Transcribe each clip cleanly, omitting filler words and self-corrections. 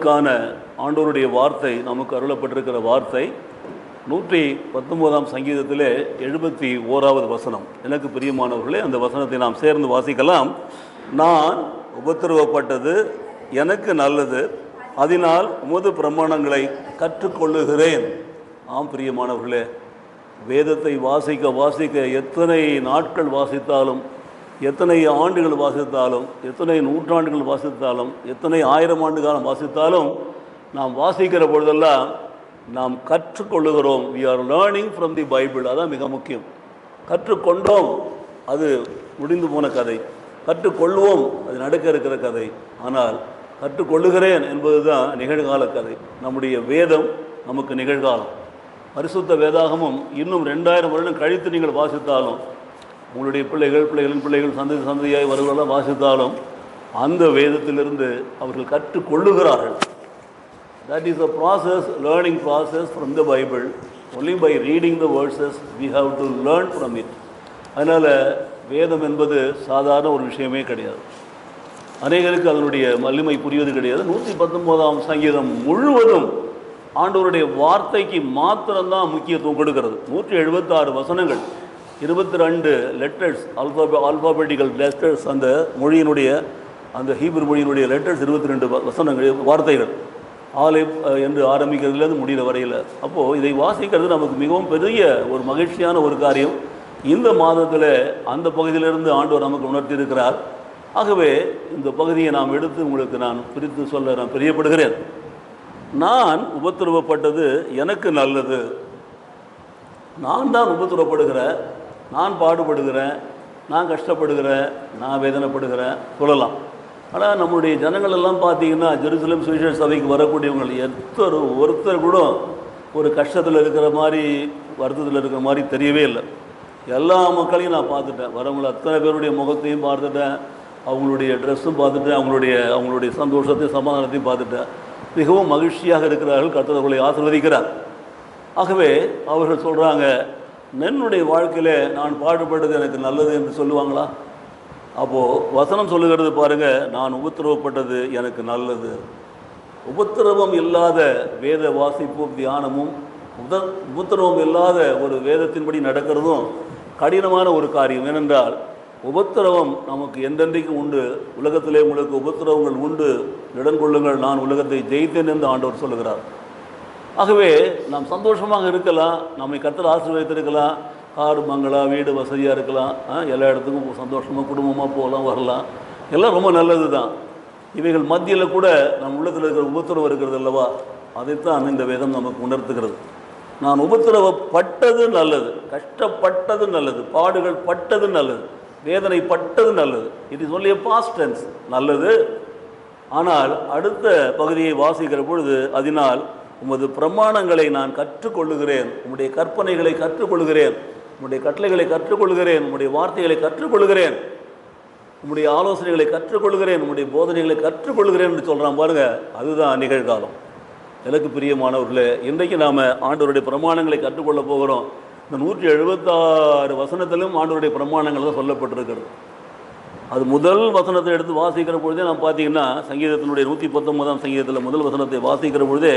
நாளுக்கான ஆண்டவருடைய வார்த்தை நமக்கு அருளப்பட்டிருக்கிற வார்த்தை 119ஆம் சங்கீதத்திலே 71வது வசனம். எனக்கு பிரியமானவர்களே, அந்த வசனத்தை நாம் சேர்ந்து வாசிக்கலாம். நான் உபத்திரவப்பட்டது எனக்கு நல்லது, அதனால் உமது பிரமாணங்களை கற்றுக்கொள்ளுகிறேன். ஆம் பிரியமானவர்களே, வேதத்தை வாசிக்க எத்தனை நாட்கள் வாசித்தாலும், எத்தனை ஆண்டுகள் வாசித்தாலும், எத்தனை நூற்றாண்டுகள் வாசித்தாலும், எத்தனை 1000 ஆண்டு காலம் வாசித்தாலும், நாம் வாசிக்கிற பொழுதெல்லாம் நாம் கற்றுக்கொள்ளுகிறோம். We are learning from the Bible. அதான் மிக முக்கியம். கற்றுக்கொண்டோம், அது முடிந்து போன கதை. கற்றுக்கொள்வோம், அது நடக்க இருக்கிற கதை. ஆனால் கற்றுக்கொள்ளுகிறேன் என்பது தான் நிகழ்கால கதை. நம்முடைய வேதம் நமக்கு நிகழ்காலம். பரிசுத்த வேதாகமும் இன்னும் 2000 வருடம் கழித்து நீங்கள் வாசித்தாலும், உங்களுடைய பிள்ளைகளின் பிள்ளைகள் சந்ததியாய் வருவதெல்லாம் வாசித்தாலும் அந்த வேதத்திலிருந்து அவர்கள் கற்றுக்கொள்ளுகிறார்கள். That is a process, learning process from the Bible. Only by reading the verses we have to learn from it. அதனால் வேதம் என்பது சாதாரண ஒரு விஷயமே கிடையாது. அநேகருக்கு அதனுடைய வலிமை புரிவது கிடையாது. 119ஆம் சங்கீதம் முழுவதும் ஆண்டவருடைய வார்த்தைக்கு மாத்திரம்தான் முக்கியத்துவம் கொடுக்கிறது. 176 வசனங்கள், 22 லெட்டர்ஸ், ஆல்பாபெட்டிக்கல் லெட்டர்ஸ். அந்த மொழியினுடைய, அந்த ஹீப்ரு மொழியினுடைய லெட்டர்ஸ் 22 வசனங்கள், வார்த்தைகள். ஆலிப் என்று ஆரம்பிக்கிறதுலேருந்து முடிகிற வரையில். அப்போது இதை வாசிக்கிறது நமக்கு மிகவும் பெரிய ஒரு மகிழ்ச்சியான ஒரு காரியம். இந்த மாதத்தில் அந்த பகுதியிலிருந்து ஆண்டவர் நமக்கு உணர்த்தியிருக்கிறார். ஆகவே இந்த பகுதியை நாம் எடுத்து உங்களுக்கு நான் பிரித்து சொல்ல நான் பிரியப்படுகிறேன். நான் உபத்திரவப்பட்டது எனக்கு நல்லது. நான் தான் உபத்திரவப்படுகிறேன், நான் பாடுபடுகிறேன், நான் கஷ்டப்படுகிறேன், நான் வேதனைப்படுகிறேன் சொல்லலாம். ஆனால் நம்முடைய ஜனங்கள் எல்லாம் பார்த்தீங்கன்னா, ஜெருசலேம் சுவிசேஷ சபைக்கு வரக்கூடியவங்க ஒருத்தர் கூட ஒரு கஷ்டத்தில் இருக்கிற மாதிரி, வருத்தத்தில் இருக்கிற மாதிரி தெரியவே இல்லை. எல்லா மக்களையும் நான் பார்த்துட்டேன். வரவங்களை அத்தனை பேருடைய முகத்தையும் பார்த்துட்டேன், அவங்களுடைய ட்ரெஸ்ஸும் பார்த்துட்டேன், அவங்களுடைய சந்தோஷத்தையும் சமாதானத்தையும் பார்த்துட்டேன். மிகவும் மகிழ்ச்சியாக இருக்கிறார்கள். கர்த்தர் அவர்களை ஆசீர்வதிக்கிறார். ஆகவே அவர்கள் சொல்கிறாங்க, என்னுடைய வாழ்க்கையில் நான் பாடுபட்டது எனக்கு நல்லது என்று சொல்லுவாங்களா? அப்போது வசனம் சொல்லுகிறது பாருங்கள், நான் உபத்திரவப்பட்டது எனக்கு நல்லது. உபத்திரவம் இல்லாத வேத வாசிப்பும் தியானமும், உபத்திரவம் இல்லாத ஒரு வேதத்தின்படி நடக்கிறதும் கடினமான ஒரு காரியம். ஏனென்றால் உபத்திரவம் நமக்கு எந்தெந்தைக்கும் உண்டு. உலகத்திலே உங்களுக்கு உபத்திரவங்கள் உண்டு, இடம் கொள்ளுங்கள், நான் உலகத்தை ஜெயித்தேன் என்று ஆண்டவர் சொல்லுகிறார். ஆகவே நாம் சந்தோஷமாக இருக்கலாம், நம்மை கர்த்தர் ஆசீர்வதித்திருக்கலாம், கார் பங்களா வீடு வசதியாக இருக்கலாம், எல்லா இடத்துக்கும் சந்தோஷமாக குடும்பமாக போகலாம் வரலாம், எல்லாம் ரொம்ப நல்லது தான். இவைகள் மத்தியில் கூட நம் உள்ளத்தில் இருக்கிற உபத்திரவம் இருக்கிறது அல்லவா? அதைத்தான் இந்த வேதம் நமக்கு உணர்த்துகிறது. நான் உபத்திரவப்பட்டது நல்லது, கஷ்டப்பட்டது நல்லது, பாடுகள் பட்டது நல்லது, வேதனை பட்டது நல்லது. It is only a past tense, நல்லது. ஆனால் அடுத்த பகுதியை வாசிக்கிற பொழுது, அதனால் உமது பிரமாணங்களை நான் கற்றுக்கொள்ளுகிறேன், உம்முடைய கற்பனைகளை கற்றுக்கொள்கிறேன், உம்முடைய கட்டளைகளை கற்றுக்கொள்கிறேன், உம்முடைய வார்த்தைகளை கற்றுக்கொள்கிறேன், உம்முடைய ஆலோசனைகளை கற்றுக்கொள்கிறேன், உம்முடைய போதனைகளை கற்றுக்கொள்கிறேன் என்று சொல்கிறான் பாருங்க. அதுதான் நிகழ்காலம். எனக்கு பிரியமானவர்களே, இன்றைக்கு நாம் ஆண்டவருடைய பிரமாணங்களை கற்றுக்கொள்ள போகிறோம். இந்த 176 வசனத்திலும் ஆண்டவருடைய பிரமாணங்கள் தான் சொல்லப்பட்டிருக்கிறது. அது முதல் வசனத்தை எடுத்து வாசிக்கிற பொழுதே நாம் பார்த்தீங்கன்னா, சங்கீதத்தினுடைய 119ஆம் சங்கீதத்தில் முதல் வசனத்தை வாசிக்கிற பொழுதே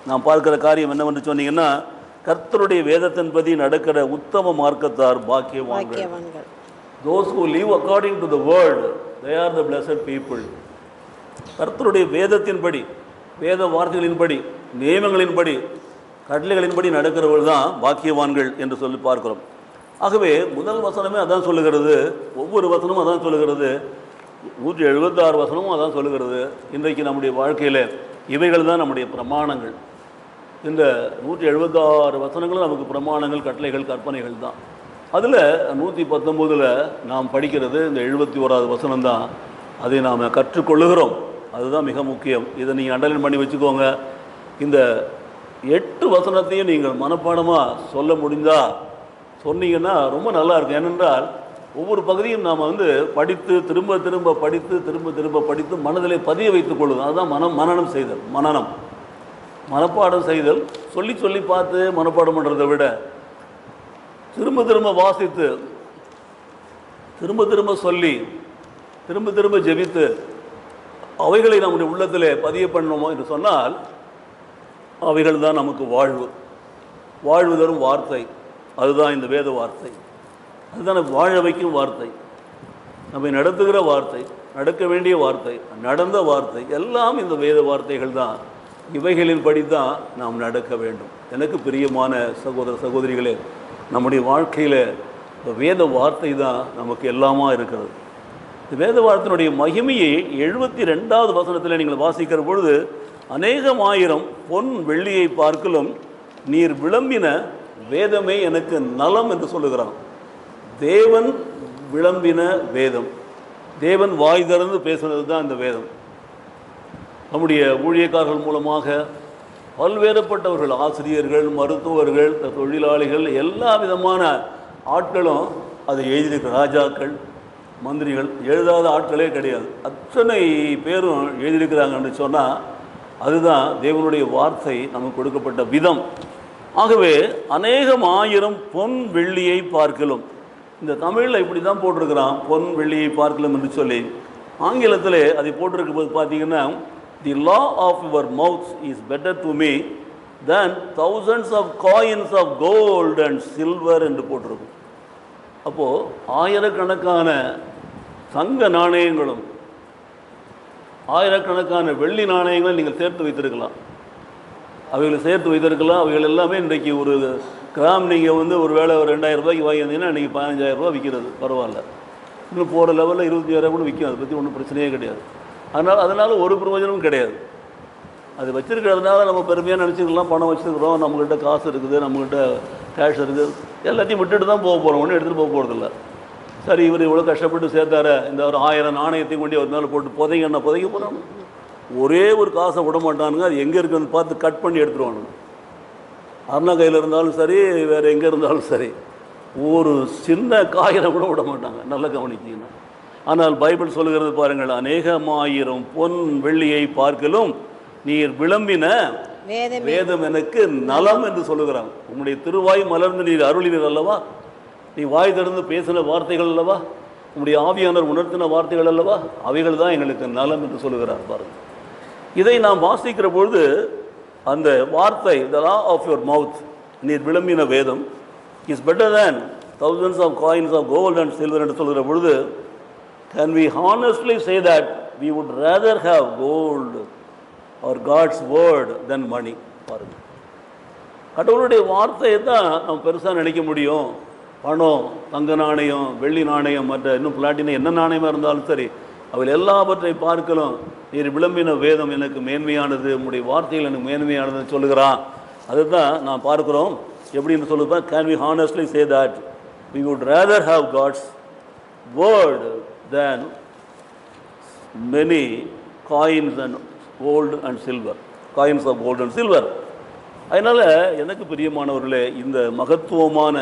நாம் பார்க்கிற காரியம் என்னவென்று சொன்னீங்கன்னா, கர்த்தருடைய வேதத்தின்படி நடக்கிற உத்தம மார்க்கத்தார் பாக்கியவான்கள். Those who live according to the word, they are the blessed people. கர்த்தருடைய வேதத்தின்படி, வேத வார்த்தைகளின்படி, நியமங்களின்படி, கட்டளைகளின்படி நடக்கிறவர்கள் தான் பாக்கியவான்கள் என்று சொல்லி பார்க்கிறோம். ஆகவே முதல் வசனமே அதான் சொல்லுகிறது, ஒவ்வொரு வசனமும் அதான் சொல்லுகிறது, 176 வசனமும் அதான் சொல்லுகிறது. இன்றைக்கு நம்முடைய வாழ்க்கையில் இவைகள் தான் நம்முடைய பிரமாணங்கள். இந்த 176 வசனங்களும் நமக்கு பிரமாணங்கள், கட்டளைகள், கற்பனைகள் தான். அதில் 119 நாம் படிக்கிறது இந்த 71வது வசனம் தான். அதை நாம் கற்றுக்கொள்ளுகிறோம். அதுதான் மிக முக்கியம். இதை நீங்கள் அண்டர்லைன் பண்ணி வச்சுக்கோங்க. இந்த 8 வசனத்தையும் நீங்கள் மனப்பாடமாக சொல்ல முடிந்தால் சொன்னீங்கன்னா ரொம்ப நல்லா இருக்கும். ஏனென்றால் ஒவ்வொரு பகுதியும் நாம் படித்து திரும்ப திரும்ப படித்து திரும்ப திரும்ப படித்து மனதிலே பதிய வைத்துக் கொள்ளுவோம். அதுதான் மனனம் செய்தல். மனப்பாடம் செய்தல். சொல்லி சொல்லி பார்த்து மனப்பாடம் பண்ணுறதை விட திரும்ப திரும்ப வாசித்து, திரும்ப திரும்ப சொல்லி, திரும்ப திரும்ப ஜெபித்து, அவைகளை நம்முடைய உள்ளத்திலே பதிய பண்ணணுமோ என்று சொன்னால் அவைகள் தான் நமக்கு வாழ்வு தரும் வார்த்தை. அதுதான் இந்த வேத வார்த்தை. அதுதான் வாழ வைக்கும் வார்த்தை, நம்மை நடத்துகிற வார்த்தை, நடக்க வேண்டிய வார்த்தை, நடந்த வார்த்தை, எல்லாம் இந்த வேத வார்த்தைகள் தான். இவைகளின்படி தான் நாம் நடக்க வேண்டும். எனக்கு பிரியமான சகோதர சகோதரிகளே, நம்முடைய வாழ்க்கையில் இந்த வேத வார்த்தை தான் நமக்கு எல்லாமா இருக்கிறது. இந்த வேத வார்த்தையினுடைய மகிமையை 72வது வசனத்தில் நீங்கள் வாசிக்கிற பொழுது, அநேகமாயிரம் பொன் வெள்ளியை பார்க்கலும் நீர் விளம்பின வேதமே எனக்கு நலம் என்று சொல்லுகிறான். தேவன் விளம்பின வேதம், தேவன் வாய் திறந்து பேசுனது தான் இந்த வேதம். நம்முடைய ஊழியக்காரர்கள் மூலமாக பல்வேறுபட்டவர்கள், ஆசிரியர்கள், மருத்துவர்கள், தொழிலாளிகள், எல்லா விதமான ஆட்களும் அதை எழுதியிருக்கிற ராஜாக்கள், மந்திரிகள், எழுதாத ஆட்களே கிடையாது. அத்தனை பேரும் எழுதியிருக்கிறாங்கன்னு சொன்னால் அதுதான் தேவனுடைய வார்த்தை நமக்கு கொடுக்கப்பட்ட விதம். ஆகவே அநேகமாயிரம் பொன் வெள்ளியை பார்க்கலும், இந்த தமிழில் இப்படி தான் போட்டிருக்கிறான், பொன் வெள்ளியை பார்க்கலும் என்று சொல்லி. ஆங்கிலத்தில் அதை போட்டிருக்கும் போது பார்த்தீங்கன்னா, தி law of your mouth is better to me than thousands of coins of gold and silver என்று போட்டிருக்கும். அப்போது ஆயிரக்கணக்கான தங்க நாணயங்களும் ஆயிரக்கணக்கான வெள்ளி நாணயங்களை நீங்கள் சேர்த்து வைத்திருக்கலாம். அவைகளை சேர்த்து வைத்திருக்கலாம். அவைகள் எல்லாமே இன்றைக்கு ஒரு கிராம் நீங்கள் ஒரு வேளை ஒரு 2000 ரூபாய்க்கு வாங்கியிருந்தீங்கன்னா இன்றைக்கி 15,000 ரூபா விற்கிறது. பரவாயில்ல, இன்னும் போகிற லெவலில் 25,000 கூட விற்கும். அதை பற்றி ஒன்றும் பிரச்சனையே கிடையாது. அதனால் ஒரு பிரயோஜனமும் கிடையாது. அது வச்சுருக்கிறதுனால நம்ம பெருமையாக நினச்சிக்கலாம், பணம் வச்சுருக்கிறோம், நம்மக்கிட்ட காசு இருக்குது, நம்மக்கிட்ட கேஷ் இருக்குது, எல்லாத்தையும் விட்டுட்டு தான் போக போகிறோம், ஒன்றும் எடுத்துகிட்டு போக போகிறதில்ல. சரி, இவர் இவ்வளோ கஷ்டப்பட்டு சேர்த்தார, இந்த ஒரு 1000 நாணயத்தையும் கொண்டு ஒரு மேலே போட்டு புதைக்க போகிறோம். ஒரே ஒரு காசை விட மாட்டானுங்க. அது எங்கே இருக்குன்னு பார்த்து கட் பண்ணி எடுத்துருவானுங்க. அருணா கையில் இருந்தாலும் சரி, வேறு எங்கே இருந்தாலும் சரி, ஒரு சின்ன காயினை கூட விட மாட்டாங்க. நல்லா கவனிச்சிங்கன்னா. ஆனால் பைபிள் சொல்லுகிறது பாருங்கள், அநேகமாயிரம் பொன் வெள்ளியை பார்க்கலும் நீர் விளம்பின வேதம் எனக்கு நலம் என்று சொல்லுகிறாங்க. உன்னுடைய திருவாய் மலர்ந்து நீர் அருளினீர் அல்லவா, நீ வாய் திறந்து பேசின வார்த்தைகள் அல்லவா, உன்னுடைய ஆவியானவர் உணர்த்தின வார்த்தைகள் அல்லவா, அவைகள் தான் எங்களுக்கு நலம் என்று சொல்லுகிறார். பாருங்கள், இதை நாம் வாசிக்கிற பொழுது அந்த வார்த்தை, the law of your mouth, நீர் விளம்பின வேதம் is better than thousands of coins of gold and silver என்று சொல்கிற பொழுது, can we honestly say that we would rather have gold or God's word than money? பாருங்கள், கடவுளுடைய வார்த்தையை தான் நம்ம பெருசாக நினைக்க முடியும். பணம், தங்க நாணயம், வெள்ளி நாணயம், மற்ற இன்னும் பிளாட்டினம் என்ன நாணயமாக இருந்தாலும் சரி, அவள் எல்லாவற்றை பார்க்கலாம். நீர் விளம்பின வேதம் எனக்கு மேன்மையானது, உங்களுடைய வார்த்தைகள் எனக்கு மேன்மையானதுன்னு சொல்லுகிறான். அதுதான் நான் பார்க்குறோம். எப்படின்னு சொல்லுவேன், can we honestly say that we would rather have God's word than many coins and gold and silver, coins of gold and silver. அதனால் எனக்கு பிரியமானவர்களே, இந்த மகத்துவமான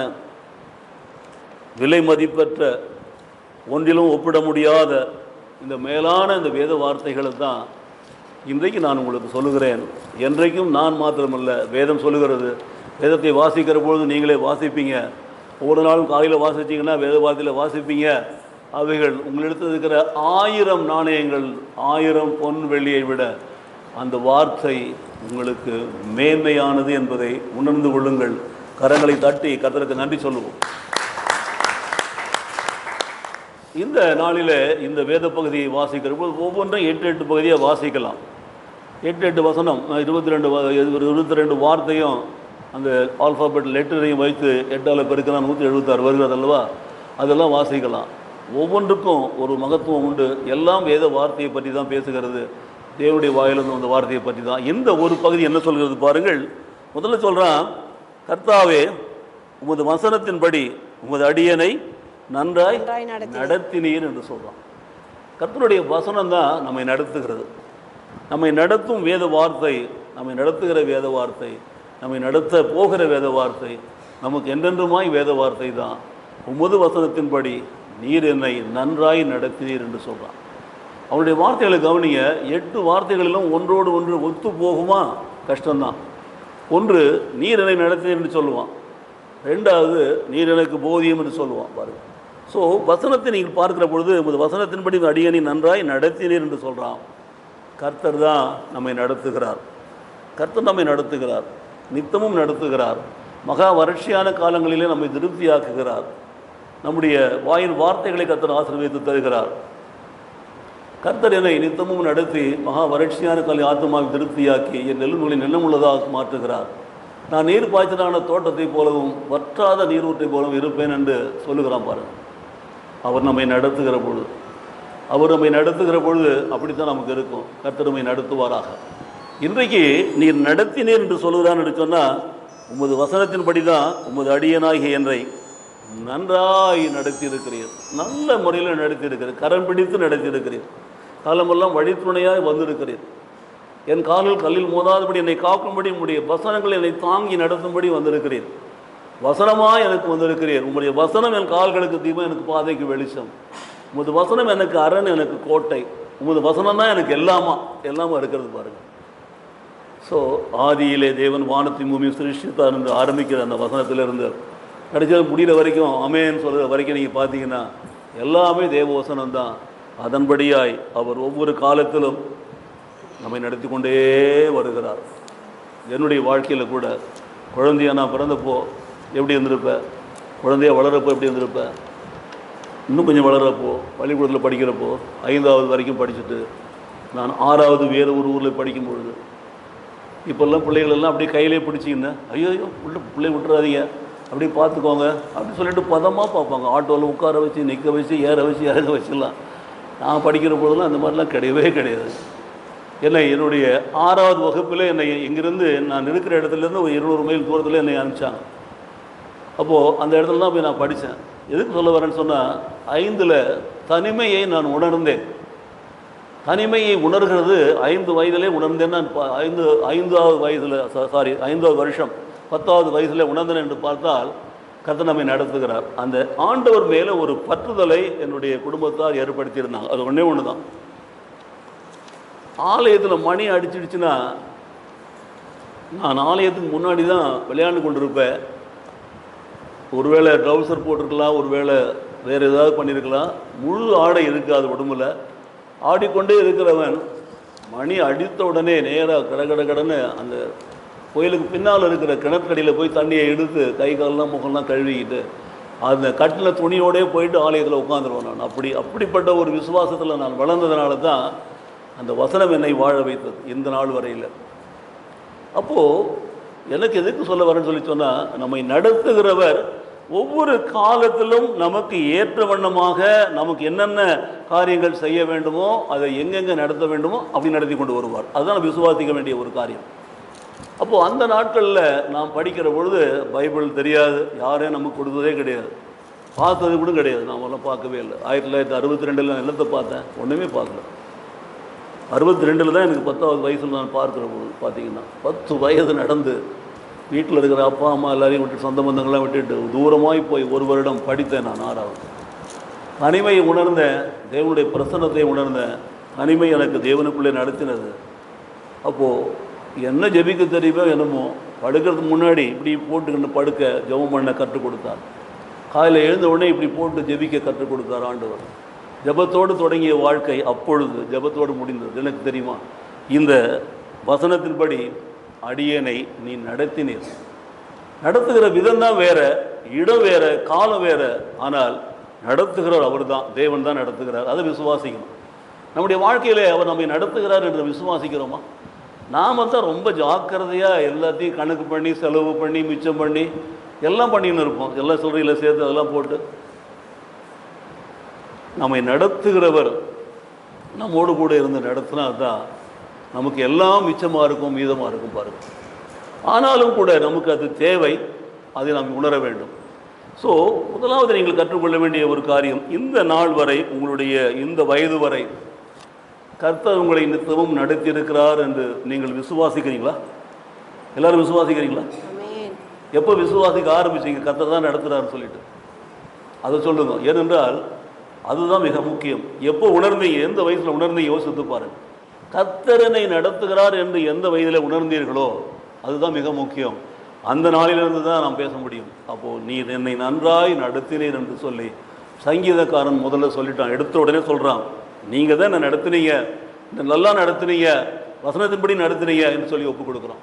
விலை மதிப்பற்ற ஒன்றிலும் ஒப்பிட முடியாத இந்த மேலான இந்த வேத வார்த்தைகளை தான் இன்றைக்கு நான் உங்களுக்கு சொல்லுகிறேன். என்றைக்கும் நான் மாத்திரமல்ல, வேதம் சொல்லுகிறது. வேதத்தை வாசிக்கிற பொழுது நீங்களே வாசிப்பீங்க. ஒவ்வொரு நாளும் காலையில் வாசிச்சிங்கன்னா வேத வார்த்தையில் வாசிப்பீங்க. அவைகள் உங்களிடத்தில் இருக்கிற 1000 நாணயங்கள், 1000 பொன் வெள்ளியை விட அந்த வார்த்தை உங்களுக்கு மேன்மையானது என்பதை உணர்ந்து கொள்ளுங்கள். கரங்களை தட்டி கர்த்தருக்கு நன்றி சொல்லுவோம். இந்த நாளில் இந்த வேத பகுதியை வாசிக்கிற போது ஒவ்வொன்றும் 8 பகுதியாக வாசிக்கலாம். 8 வசனம், 22 வார்த்தையும் அந்த ஆல்ஃபாபெட் லெட்டரையும் வைத்து 8ஆல் பெருக்கினா 176 வருகிறது அல்லவா, அதெல்லாம் வாசிக்கலாம். ஒவ்வொன்றுக்கும் ஒரு மகத்துவம் உண்டு. எல்லாம் வேத வார்த்தையை பற்றி தான் பேசுகிறது. தேவனுடைய வாயிலிருந்து அந்த வார்த்தையை பற்றி தான். இந்த ஒரு பகுதி என்ன சொல்கிறது பாருங்கள். முதல்ல சொல்கிறான், கர்த்தாவே உமது வசனத்தின்படி உமது அடியனை நன்றாய் நடத்தினீர் என்று சொல்கிறான். கர்த்தருடைய வசனம் தான் நம்மை நடத்துகிறது. நம்மை நடத்தும் வேத வார்த்தை, நம்மை நடத்துகிற வேத வார்த்தை, நம்மை நடத்த போகிற வேத வார்த்தை, நமக்கு என்றென்றுமாய் வேத வார்த்தை தான். உமது வசனத்தின்படி நீர் என்னை நன்றாய் நடத்தினீர் என்று சொல்கிறான். அவனுடைய வார்த்தைகளை கவனிங்க. 8 வார்த்தைகளிலும் ஒன்றோடு ஒன்று ஒத்து போகுமா? கஷ்டம்தான். ஒன்று, நீர் என்னை நடத்தினீர் என்று சொல்லுவான். 2வது, நீர் எனக்கு போதியம் என்று சொல்லுவான். பாருங்கள். ஸோ வசனத்தை நீங்கள் பார்க்கிற பொழுது உமது வசனத்தின்படி அடியனை நன்றாய் நடத்தினீர் என்று சொல்கிறான். கர்த்தர் தான் நம்மை நடத்துகிறார். கர்த்தர் நம்மை நடத்துகிறார், நித்தமும் நடத்துகிறார். மகா வறட்சியான காலங்களிலே நம்மை திருப்தியாக்குகிறார். நம்முடைய வாயின் வார்த்தைகளை கர்த்தர் ஆசீர்வதித்து தருகிறார். கர்த்தர் என்னை நித்தமும் நடத்தி மகா வறட்சியான காலை ஆத்மாவை திருப்தியாக்கி என் நெல்லுங்களை நிலமுள்ளதாக மாற்றுகிறார். நான் நீர் பாய்ச்சலான தோட்டத்தை போலவும் வற்றாத நீரூற்றை போலவும் இருப்பேன் என்று சொல்லுகிறான் பாருங்கள். அவர் நம்மை நடத்துகிற பொழுது அப்படித்தான் நமக்கு இருக்கும். கர்த்தர் நம்மை நடத்துவாராக. இன்றைக்கு நீர் நடத்தினீர் என்று சொல்லுகிறான் என்று சொன்னால், உமது வசனத்தின்படி தான் உமது அடியனாகிய என்னை நன்றாய் நடத்தியிருக்கிறீர். நல்ல முறையில் நடத்தியிருக்கிறீர். கரம் பிடித்து நடத்தியிருக்கிறீர். காலமெல்லாம் வழித்துணையாய் வந்திருக்கிறீர். என் காலில் கல்லில் மோதாதபடி என்னை காக்கும்படி உங்களுடைய வசனங்கள் என்னை தாங்கி நடத்தும்படி வந்திருக்கிறீர். வசனமாய் எனக்கு வந்திருக்கிறீர். உங்களுடைய வசனம் என் கால்களுக்கு தீபம், எனக்கு பாதைக்கு வெளிச்சம். உமது வசனம் எனக்கு அரண், எனக்கு கோட்டை. உமது வசனம் தான் எனக்கு எல்லாமா இருக்கிறது பாருங்கள். ஸோ ஆதியிலே தேவன் வானத்தின் பூமியும் சிருஷ்டித்தார் என்று ஆரம்பிக்கிற அந்த வசனத்திலிருந்து கடைசியில் முடிகிற வரைக்கும் அமேன்னு சொல்கிற வரைக்கும் நீங்கள் பார்த்தீங்கன்னா எல்லாமே தேவ வசனம் தான். அதன்படியாய் அவர் ஒவ்வொரு காலத்திலும் நம்மை நடத்தி கொண்டே வருகிறார். என்னுடைய வாழ்க்கையில் கூட குழந்தையாக நான் பிறந்தப்போ எப்படி இருந்திருப்பேன், குழந்தையாக வளர்கிறப்போ எப்படி இருந்திருப்பேன், இன்னும் கொஞ்சம் வளர்கிறப்போ பள்ளிக்கூடத்தில் படிக்கிறப்போ 5வது வரைக்கும் படிச்சுட்டு நான் 6வது வேறு ஒரு ஊரில் படிக்கும் பொழுது இப்போல்லாம் பிள்ளைகளெல்லாம் அப்படியே கையிலே பிடிச்சிங்கன்னா, ஐயோ பிள்ளை விட்டுறாதீங்க, அப்படியே பார்த்துக்கோங்க அப்படின்னு சொல்லிட்டு பதமாக பார்ப்பாங்க. ஆட்டோவில் உட்கார வச்சு, நிற்க வச்சு, ஏற வச்சு, இறங்க வச்சுலாம். நான் படிக்கிற பொழுதுலாம் அந்த மாதிரிலாம் கிடையாது. என்னுடைய 6வது வகுப்பில் என்னை இங்கேருந்து நான் இருக்கிற இடத்துலேருந்து ஒரு 200 மைல் தூரத்தில் என்னை அனுப்பிச்சாங்க. அப்போது அந்த இடத்துல தான் போய் நான் படித்தேன். எதுக்கு சொல்ல வரேன்னு சொன்னால், 5ல் தனிமையை நான் உணர்ந்தேன். தனிமையை உணர்கிறது 5 வயதிலே உணர்ந்தேன். நான் 5வது வருஷம் 10வது வயதில் உணர்ந்தேன் என்று பார்த்தால் கர்த்தர் நம்மை நடத்துகிறார். அந்த ஆண்டவர் மேலே ஒரு பற்றுதலை என்னுடைய குடும்பத்தார் ஏற்படுத்தியிருந்தாங்க. அது ஒன்று தான். ஆலயத்தில் மணி அடிச்சிடுச்சுன்னா நான் ஆலயத்துக்கு முன்னாடி தான் விளையாண்டு கொண்டிருப்பேன். ஒருவேளை ட்ரௌசர் போட்டிருக்கலாம், ஒருவேளை வேறு ஏதாவது பண்ணியிருக்கலாம். முழு ஆடை இருக்காது உடம்புல. ஆடிக்கொண்டே இருக்கிறவன் மணி அடித்த உடனே நேராக கடன்னு அந்த கோயிலுக்கு பின்னால் இருக்கிற கிணற்கடியில் போய் தண்ணியை எடுத்து கை காலெலாம் முகம்லாம் கழுவிக்கிட்டு அந்த கட்டில் துணியோடே போயிட்டு ஆலயத்தில் உட்காந்துருவேன். நான் அப்படிப்பட்ட ஒரு விசுவாசத்தில் நான் வளர்ந்ததுனால தான் அந்த வசனம் என்னை வாழ வைத்தது இந்த நாள் வரையில். அப்போது எனக்கு எதுக்கு சொல்ல வரேன்னு சொல்லி சொன்னால், நம்மை நடத்துகிறவர் ஒவ்வொரு காலத்திலும் நமக்கு ஏற்ற வண்ணமாக நமக்கு என்னென்ன காரியங்கள் செய்ய வேண்டுமோ, அதை எங்கெங்கே நடத்த வேண்டுமோ அப்படி நடத்தி கொண்டு வருவார். அதுதான் விசுவாசிக்க வேண்டிய ஒரு காரியம். அப்போது அந்த நாட்களில் நாம் படிக்கிற பொழுது பைபிள் தெரியாது, யாரையும் நமக்கு கொடுத்ததே கிடையாது, பார்த்தது கூட கிடையாது. நாமெல்லாம் பார்க்கவே இல்லை. 1962 நான் நிலத்தை பார்த்தேன், ஒன்றுமே பார்க்கல. 62 தான் எனக்கு 10வது வயசில் நான் பார்க்குற பொழுது பார்த்தீங்கன்னா 10 வயது நடந்து வீட்டில் இருக்கிற அப்பா அம்மா எல்லாரையும் விட்டு, சொந்த பந்தங்கள்லாம் விட்டுட்டு தூரமாய் போய் 1 வருடம் படித்தேன். நான் 6வது தனிமையை உணர்ந்தேன், தேவனுடைய பிரசன்னத்தை உணர்ந்தேன். தனிமை எனக்கு தேவனுக்குள்ளே நடத்தினது. அப்போது என்ன ஜெபிக்க தெரியுமோ என்னமோ படுக்கிறதுக்கு முன்னாடி இப்படி போட்டுக்கிட்டு படுக்க ஜெபம் பண்ண கற்றுக் கொடுத்தார். காலையில் எழுந்த உடனே இப்படி போட்டு ஜெபிக்க கற்றுக் கொடுத்தார் ஆண்டவர். ஜெபத்தோடு தொடங்கிய வாழ்க்கை அப்பொழுது ஜெபத்தோடு முடிந்தது. எனக்கு தெரியுமா, இந்த வசனத்தின்படி அடியேனை நீ நடத்தினீர். நடத்துகிற விதம் தான் வேற, இடம் வேற, காலம் வேற, ஆனால் நடத்துகிறவர் அவர் தான், தேவன் தான் நடத்துகிறார். அதை விசுவாசிக்கணும். நம்முடைய வாழ்க்கையில் அவர் நம்மை நடத்துகிறார் என்று விசுவாசிக்கிறோமா? நாம் தான் ரொம்ப ஜாக்கிரதையாக எல்லாத்தையும் கணக்கு பண்ணி செலவு பண்ணி மிச்சம் பண்ணி எல்லாம் பண்ணின்னு இருப்போம். எல்லாம் சொல்றையில் சேர்த்து அதெல்லாம் போட்டு. நம்மை நடத்துகிறவர் நம்மோடு கூட இருந்து நடத்தினா தான் நமக்கு எல்லாம் மிச்சமாக இருக்கும், மீதமாக இருக்கும் பாருங்கள். ஆனாலும் கூட நமக்கு அது தேவை, அதை நாம் உணர வேண்டும். ஸோ முதலாவது நீங்கள் கற்றுக்கொள்ள வேண்டிய ஒரு காரியம், இந்த நாள் வரை, உங்களுடைய இந்த வயது வரை கர்த்தர் உங்களை நித்தமும் நடத்தியிருக்கிறார் என்று நீங்கள் விசுவாசிக்கிறீங்களா? எல்லாரும் விசுவாசிக்கிறீங்களா? எப்போ விசுவாசிக்க ஆரம்பிச்சிங்க கர்த்தர் தான் நடத்துகிறாருன்னு சொல்லிட்டு? அதை சொல்லுங்க. ஏனென்றால் அதுதான் மிக முக்கியம். எப்போ உணர்ந்தீங்க, எந்த வயசில் உணர்ந்தீங்க யோசித்து பாருங்கள். கர்த்தரனை நடத்துகிறார் என்று எந்த வயதில் உணர்ந்தீர்களோ அதுதான் மிக முக்கியம். அந்த நாளிலிருந்து தான் நாம் பேச முடியும். அப்போது நீ என்னை நன்றாய் நடத்தினீர் என்று சொல்லி சங்கீதக்காரன் முதல்ல சொல்லிட்டான். எடுத்த உடனே சொல்கிறான், நீங்கள் தான் என்னை நடத்துனீங்க, நல்லா நடத்துனீங்க, வசனத்தின்படி நடத்துனீங்க என்று சொல்லி ஒப்புக் கொடுக்குறோம்.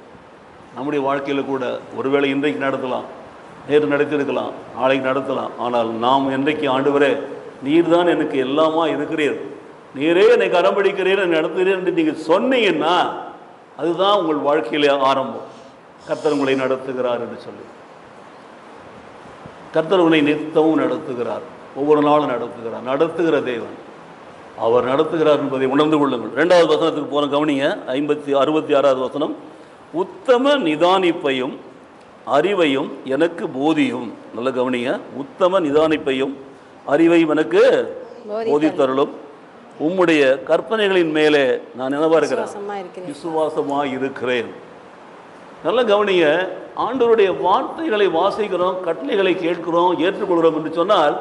நம்முடைய வாழ்க்கையில் கூட ஒருவேளை இன்றைக்கு நடத்தலாம், நேற்று நடத்திருக்கலாம், நாளைக்கு நடத்தலாம். ஆனால் நாம் என்றைக்கு ஆண்டவரே நீர் தான் எனக்கு எல்லாமா இருக்கிறீர், நீரே என்னை கரம்பிடிக்கிறீர், நடத்துகிறீர் என்று நீங்கள் சொன்னீங்கன்னா அதுதான் உங்கள் வாழ்க்கையிலே ஆரம்பம். கர்த்தர் உங்களை நடத்துகிறார் என்று சொல்லி, கர்த்தர் உங்களை நித்தமும் நடத்துகிறார், ஒவ்வொரு நாளும் நடத்துகிறார். நடத்துகிற தேவன், அவர் நடத்துகிறார் என்பதை உணர்ந்து கொள்ளுங்கள். 2வது வசனத்துக்கு போன கவனிங்க, 66வது வசனம். உத்தம நிதானிப்பையும் அறிவையும் எனக்கு போதியும். நல்ல கவனிங்க, உத்தம நிதானிப்பையும் அறிவையும் எனக்கு போதித்தருளும். உம்முடைய கற்பனைகளின் மேலே நான் என்னவா இருக்கிறேன்? விசுவாசமாக இருக்கிறேன். நல்ல கவனிங்க, ஆண்டவருடைய வார்த்தைகளை வாசிக்கிறோம், கட்டளைகளை கேட்கிறோம், ஏற்றுக்கொள்கிறோம் என்று சொன்னால்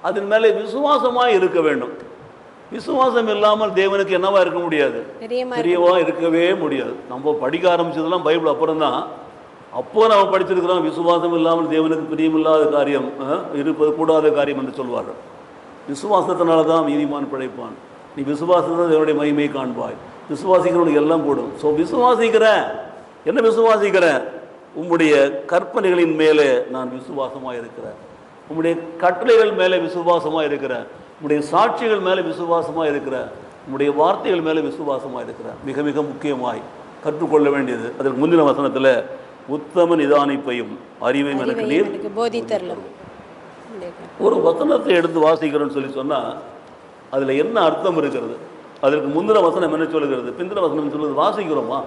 அதன் மேலே விசுவாசமாக இருக்க வேண்டும். விசுவாசம் இல்லாமல் தேவனுக்கு என்னவா இருக்க முடியாது? பெரியவா இருக்கவே முடியாது. நம்ம படிக்க ஆரம்பிச்சதெல்லாம் பைபிள் அப்புறம் தான். அப்போ நம்ம படிச்சிருக்கிறோம், விசுவாசம் இல்லாமல் தேவனுக்கு பிரியமில்லாத காரியம் இருப்பது கூடாத காரியம் என்று சொல்வார்கள். விசுவாசத்தினால தான் நீதிமான் பிழைப்பான். நீ விசுவாசத்தை தேவனுடைய மகிமையை காண்பாய். விசுவாசிக்கிறவனுக்கு எல்லாம் கூடும். ஸோ விசுவாசிக்கிறேன், என்ன விசுவாசிக்கிறேன்? உம்முடைய கற்பனைகளின் மேலே நான் விசுவாசமாக இருக்கிறேன், உம்முடைய கட்டளைகள் மேலே விசுவாசமாக இருக்கிறேன், உம்முடைய சாட்சிகள் மேலே விசுவாசமாக இருக்கிறேன், உம்முடைய வார்த்தைகள் மேலே விசுவாசமாக இருக்கிறேன். மிக மிக முக்கியமாய் கற்றுக்கொள்ள வேண்டியது அதற்கு முந்தின வசனத்தில் உத்தம நிதானிப்பையும் அறிவையும் எனக்கு நீர் போதித்தருளும். ஒரு வசனத்தை எடுத்து வாசிக்கிறோன்னு சொல்லி சொன்னால் அதில் என்ன அர்த்தம் இருக்கிறது? அதற்கு முந்தின வசனம் என்ன சொல்லுகிறது, பிந்தின வசனம் சொல்லுறது? வாசிக்கிறோமா?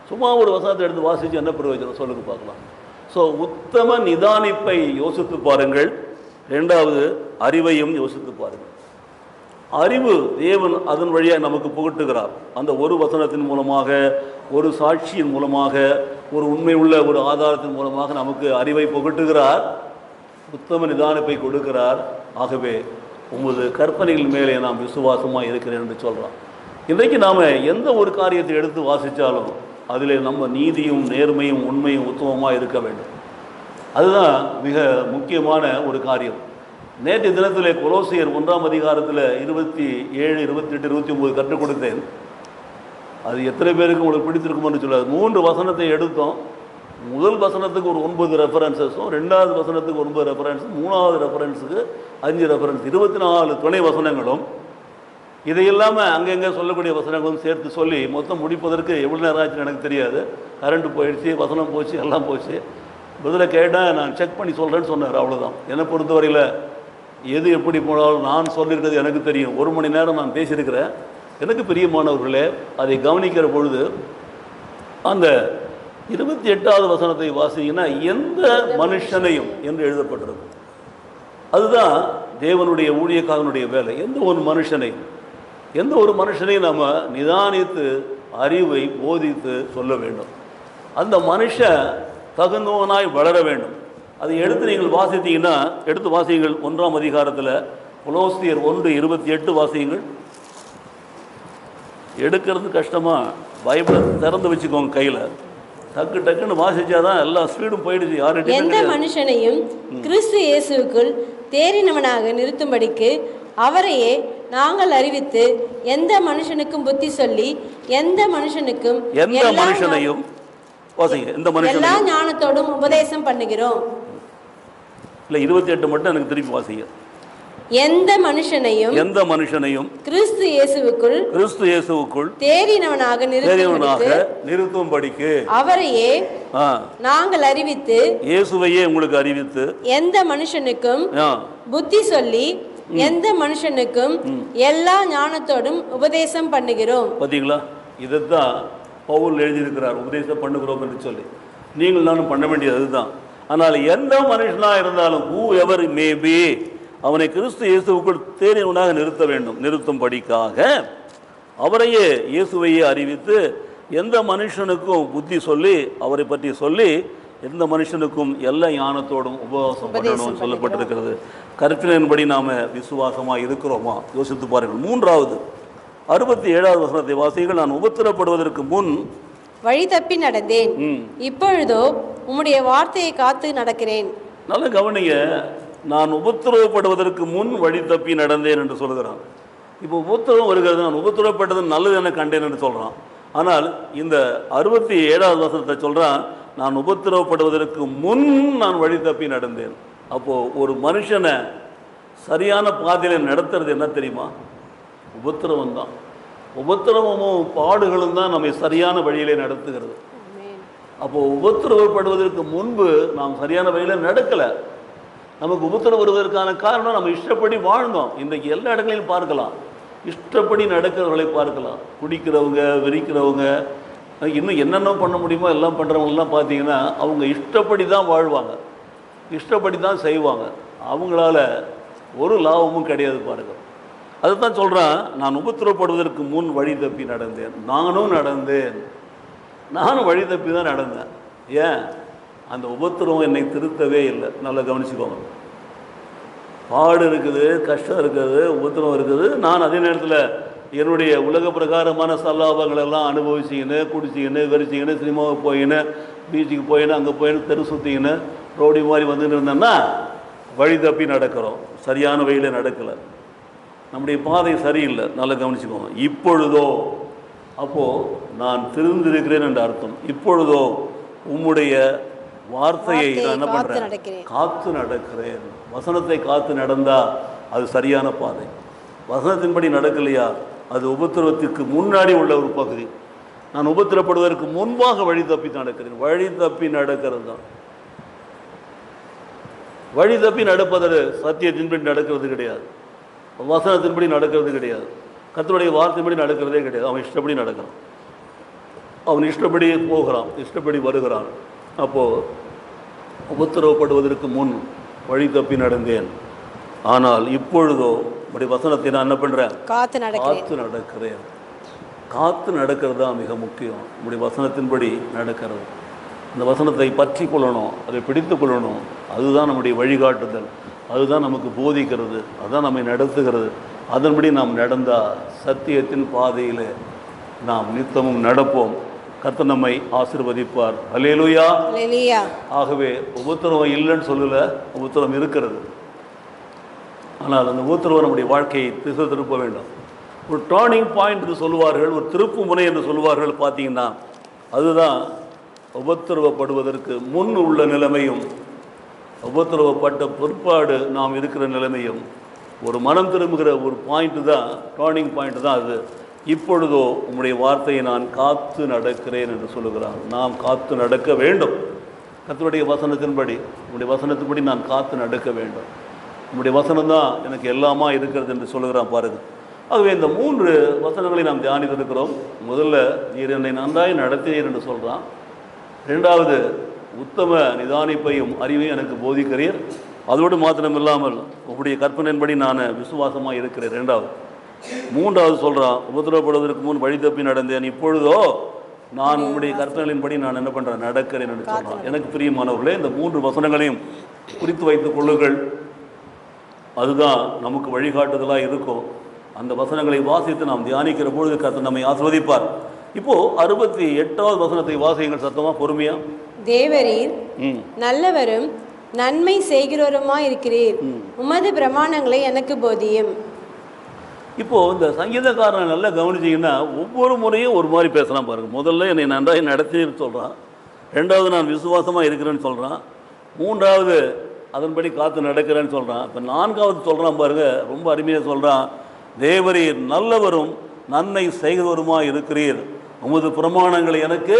சும்மா ஒரு வசனத்தை எடுத்து வாசித்து என்ன பிரயோஜனம் சொல்லுங்க பார்க்கலாம். ஸோ உத்தம நிதானிப்பை யோசித்து பாருங்கள். 2வது அறிவையும் யோசித்து பாருங்கள். அறிவு தேவன் அதன் வழியாக நமக்கு புகட்டுகிறார். அந்த ஒரு வசனத்தின் மூலமாக, ஒரு சாட்சியின் மூலமாக, ஒரு உண்மை உள்ள ஒரு ஆதாரத்தின் மூலமாக நமக்கு அறிவை புகட்டுகிறார், உத்தம நிதானிப்பை கொடுக்கிறார். ஆகவே உமது கற்பனைகள் மேலே நாம் விசுவாசமாக இருக்கிறேன் என்று சொல்கிறோம். இன்றைக்கு நாம் எந்த ஒரு காரியத்தை எடுத்து வாசித்தாலும் அதில் நம்ம நீதியும் நேர்மையும் உண்மையும் உத்தமமாக இருக்க வேண்டும். அதுதான் மிக முக்கியமான ஒரு காரியம். நேற்று தினத்தில் கொலோசியர் 1ஆம் அதிகாரத்தில் 27, 28, 29 கற்றுக் கொடுத்தேன். அது எத்தனை பேருக்கு உங்களுக்கு பிடித்திருக்கும்னு சொல்லாது. 3 வசனத்தை எடுத்தோம். முதல் வசனத்துக்கு ஒரு 9 ரெஃபரன்ஸஸும், 2வது வசனத்துக்கு 9 ரெஃபரன்ஸ், 3வது ரெஃபரன்ஸுக்கு 5 ரெஃபரன்ஸ், 24 துணை வசனங்களும் இதை இல்லாமல் அங்கங்கே சொல்லக்கூடிய வசனங்களும் சேர்த்து சொல்லி மொத்தம் முடிப்பதற்கு எவ்வளோ நேரம் ஆச்சுன்னு எனக்கு தெரியாது. கரண்ட்டு போயிடுச்சு, வசனம் போச்சு, எல்லாம் போச்சு. பதிலை கேட்டால் நான் செக் பண்ணி சொல்கிறேன்னு சொன்னார். அவ்வளோதான். என்னை பொறுத்தவரையில் எது எப்படி போனாலும் நான் சொல்லியிருக்கிறது எனக்கு தெரியும். 1 மணி நேரம் நான் பேசியிருக்கிறேன். எனக்கு பிரியமானவர்களே, அதை கவனிக்கிற பொழுது அந்த 28வது வசனத்தை வாசிங்கன்னா எந்த மனுஷனையும் என்று எழுதப்பட்டிருக்கு. அதுதான் தேவனுடைய ஊழியக்காரனுடைய வேலை. எந்த ஒரு மனுஷனையும் நம்ம நிதானித்து அறிவை போதித்து சொல்ல வேண்டும். அந்த மனுஷன் தகுந்தவனாய் வளர வேண்டும். அதை எடுத்து நீங்கள் வாசித்தீங்கன்னா, எடுத்து வாசியுங்கள். 1ஆம் அதிகாரத்தில் கொலோசியர் 1:28 வாசியுங்கள். எடுக்கிறது கஷ்டமாக, பைபிளை திறந்து வச்சுக்கோங்க கையில். டக்கு டக்குன்னு வாசிச்சாதான் எல்லா ஸ்பீடும் போயிடுச்சு. யாரு எந்த மனுஷனையும் கிறிஸ்து இயேசுவுக்குள் தேறினவனாக நிறுத்தும்படிக்கு அவரையே நாங்கள் அறிவித்து எந்த மனுஷனுக்கும் புத்தி சொல்லி எல்லா ஞானத்தோடும் உபதேசம் பண்ணுகிறோம். இல்ல 28 மட்டும் எனக்கு திருப்பி வாசிங்க. எந்த மனுஷனையும் கிறிஸ்து இயேசுவுக்குள் தேறினவனாக நிறுத்தும்படிக்கு அவரையே நாங்கள் அறிவித்து, இயேசுவையே உங்களுக்கு அறிவித்து எந்த மனுஷனுக்கும் புத்தி சொல்லி எந்த மனுஷனுக்கும் எல்லா ஞானத்தோடும் உபதேசம் பண்ணுகிறோம். பாத்தீங்களா? இதுதான் பவுல் எழுதியிருக்கிறார், உபதேசம் பண்ணுகிறோம் என்று சொல்லி. நீங்கள் நானும் பண்ண வேண்டியது அதுதான். ஆனால் எந்த மனுஷனா இருந்தாலும் who ever may be, அவனை கிறிஸ்து இயேசுவுக்குள் தேறினவனாக நிறுத்த வேண்டும். நிறுத்தும்படிக்காக அவரையே இயேசுவையே அறிவித்து எந்த மனுஷனுக்கும் புத்தி சொல்லி, அவரை பற்றி சொல்லி, எந்த மனுஷனுக்கும் எல்லா ஞானத்தோடும் உபவாசம் பண்ணணும் சொல்லப்பட்டிருக்கிறது. கற்பனையின்படி நாம் விசுவாசமாக இருக்கிறோமா? யோசித்து பாருங்கள். 3வது 67வது வசனத்தை வாசிகள். நான் உபத்திரப்படுவதற்கு முன் வழி தப்பி நடந்தேன், இப்பொழுதோ உம்முடைய வார்த்தையை காத்து நடக்கிறேன். நல்ல கவனிங்க. நான் உபத்திரவப்படுவதற்கு முன் வழி தப்பி நடந்தேன் என்று சொல்கிறான். இப்போ உபத்திரவம் வருகிறது, நான் உபத்திரவப்பட்டது நல்லது என கண்டேன் என்று சொல்கிறான். ஆனால் இந்த 67வது வசனத்தை சொல்கிறான், நான் உபத்திரவப்படுவதற்கு முன் நான் வழி தப்பி நடந்தேன். அப்போது ஒரு மனுஷனை சரியான பாதையில் நடத்துறது என்ன தெரியுமா? உபத்திரவம் தான். உபத்திரவமும் பாடுகளும் தான் நம்மை சரியான வழியிலே நடத்துகிறது. அப்போது உபத்திரவப்படுவதற்கு முன்பு நாம் சரியான வழியில் நடக்கலை. நமக்கு உபத்திரவம் வருவதற்கான காரணம் நம்ம இஷ்டப்படி வாழ்ந்தோம். இன்றைக்கு எல்லா இடங்களையும் பார்க்கலாம், இஷ்டப்படி நடக்கிறவர்களை பார்க்கலாம். குடிக்கிறவங்க, வெறிக்கிறவங்க, இன்னும் என்னென்ன பண்ண முடியுமோ எல்லாம் பண்ணுறவங்கலாம் பார்த்தீங்கன்னா அவங்க இஷ்டப்படி தான் வாழ்வாங்க, இஷ்டப்படி தான் செய்வாங்க. அவங்களால ஒரு லாபமும் கிடையாது பாருங்கள். அதுதான் சொல்கிறான், நான் உபத்திரவப்படுவதற்கு முன் வழி தப்பி நடந்தேன். நானும் வழி தப்பி தான் நடந்தேன். ஏன்? அந்த உபத்திரவம் என்னை திருத்தவே இல்லை. நல்லா கவனிச்சுக்கோங்க. பாடு இருக்குது, கஷ்டம் இருக்குது, உபத்திரவம் இருக்குது. நான் அதே நேரத்தில் என்னுடைய உலக பிரகாரமான சல்லாபங்களெல்லாம் அனுபவிச்சிக்கின்னு, குடிச்சிக்கின்னு, வெறிச்சிக்கின்னு, சினிமாவுக்கு போயின்னு, பீச்சுக்கு போயின்னு, அங்கே போயின்னு, தெரு சுற்றிக்கின்னு, ரோடி மாதிரி வந்துட்டு இருந்தேன்னா வழி தப்பி நடக்கிறோம், சரியான வழியில் நடக்கலை. நம்முடைய பாதை சரியில்லை. நல்லா கவனிச்சுக்கோங்க. இப்பொழுதோ, அப்போது நான் திருந்திருக்கிறேன் என்ற அர்த்தம். இப்பொழுதோ உம்முடைய வார்த்தையை நான் என்ன பண்ணுறேன்? காத்து நடக்கிறேன். வசனத்தை காத்து நடந்தால் அது சரியான பாதை. வசனத்தின்படி நடக்கலையா அது உபத்திரவத்துக்கு முன்னாடி உள்ள ஒரு பகுதி. நான் உபத்திரப்படுவதற்கு முன்பாக வழி தப்பி நடக்கிறேன். வழி தப்பி நடக்கிறது தான். வழி தப்பி நடப்பது சத்தியத்தின்படி நடக்கிறது கிடையாது, வசனத்தின்படி நடக்கிறது கிடையாது, கர்த்தருடைய வார்த்தையின்படி நடக்கிறதே கிடையாது. அவன் இஷ்டப்படி நடக்கிறான், அவன் இஷ்டப்படி போகிறான், இஷ்டப்படி வருகிறான். அப்போது உபத்திரவப்படுவதற்கு முன் வழி தப்பி நடந்தேன், ஆனால் இப்பொழுதோ இப்படி வசனத்தை நான் என்ன பண்ணுறேன்? காத்து நடக்கிறேன். காத்து நடக்கிறது தான் மிக முக்கியம். இப்படி வசனத்தின்படி நடக்கிறது. அந்த வசனத்தை பற்றி கொள்ளணும், அதை பிடித்து கொள்ளணும். அதுதான் நம்முடைய வழிகாட்டுதல், அதுதான் நமக்கு போதிக்கிறது, அதுதான் நம்மை நடத்துகிறது. அதன்படி நாம் நடந்தால் சத்தியத்தின் பாதையில் நாம் நித்தமும் நடப்போம். கர்த்தர் நம்மை ஆசீர்வதிப்பார். அல்லேலூயா. ஆகவே உபத்திரவம் இல்லைன்னு சொல்லலை, உபத்திரவம் இருக்கிறது. ஆனால் அந்த உபத்திரவம் நம்முடைய வாழ்க்கையை திசை திருப்ப வேண்டும். ஒரு டர்னிங் பாயிண்ட் என்று சொல்லுவார்கள், ஒரு திருப்பு முனை என்று சொல்லுவார்கள். பார்த்தீங்கன்னா அதுதான் உபத்திரவப்படுவதற்கு முன் உள்ள நிலைமையும் உபத்திரவப்பட்ட பிற்பாடு நாம் இருக்கிற நிலைமையும் ஒரு மனம் திரும்புகிற ஒரு பாயிண்ட்டு தான், டர்னிங் பாயிண்ட் தான் அது. இப்பொழுதோ உம்முடைய வார்த்தையை நான் காத்து நடக்கிறேன் என்று சொல்லுகிறான். நாம் காத்து நடக்க வேண்டும். கர்த்தருடைய வசனத்தின்படி, உம்முடைய வசனத்தின்படி நான் காத்து நடக்க வேண்டும். உம்முடைய வசனம் தான் எனக்கு எல்லாமா இருக்கிறது என்று சொல்லுகிறான் பாருங்கள். ஆகவே இந்த 3 வசனங்களை நாம் தியானித்திருக்கிறோம். முதல்ல, நீர் என்னை நன்றாய் நடத்தினீர் என்று சொல்கிறான். 2வது, உத்தம நிதானிப்பையும் அறிவையும் எனக்கு போதிக்கிறீர். அதோடு மாத்திரமில்லாமல் உங்களுடைய கற்பனையின்படி நான் விசுவாசமாக இருக்கிறேன். 2வது. 3வது சொல்கிறான், உபத்திரவப்படுவதற்கு முன் வழி தப்பி நடந்தேன், இப்பொழுதோ நான் உங்களுடைய கற்பனைகளின்படி நான் என்ன பண்ணுறேன்? நடக்கிறேன் என்று சொல்கிறான். எனக்கு பிரியமானவர்களே, இந்த 3 வசனங்களையும் குறித்து வைத்துக் கொள்ளுங்கள். அதுதான் நமக்கு வழிகாட்டுதலாக இருக்கும். அந்த வசனங்களை வாசித்து நாம் தியானிக்கிற பொழுது கர்த்தர் நம்மை ஆசீர்வதிப்பார். இப்போது 68வது வசனத்தை வாசியுங்கள் சத்தமாக, பொறுமையாக. தேவரீர் நல்லவரும் நன்மை செய்கிறவருமா இருக்கிறீர், உமது பிரமாணங்களை எனக்கு போதியும். இப்போது இந்த சங்கீதக்காரனை நல்லா கவனிச்சிங்கன்னா ஒவ்வொரு முறையும் ஒரு மாதிரி பேசலாம் பாருங்கள். முதல்ல என்னை நன்றாக நடத்தின்னு சொல்கிறான். 2வது, நான் விசுவாசமாக இருக்கிறேன்னு சொல்கிறான். 3வது, அதன்படி காத்து நடக்கிறேன்னு சொல்கிறான். இப்போ 4வது சொல்கிறான் பாருங்கள், ரொம்ப அருமையாக சொல்கிறான். தேவரீர் நல்லவரும் நன்மை செய்கிறவருமா இருக்கிறீர், உமது பிரமாணங்களை எனக்கு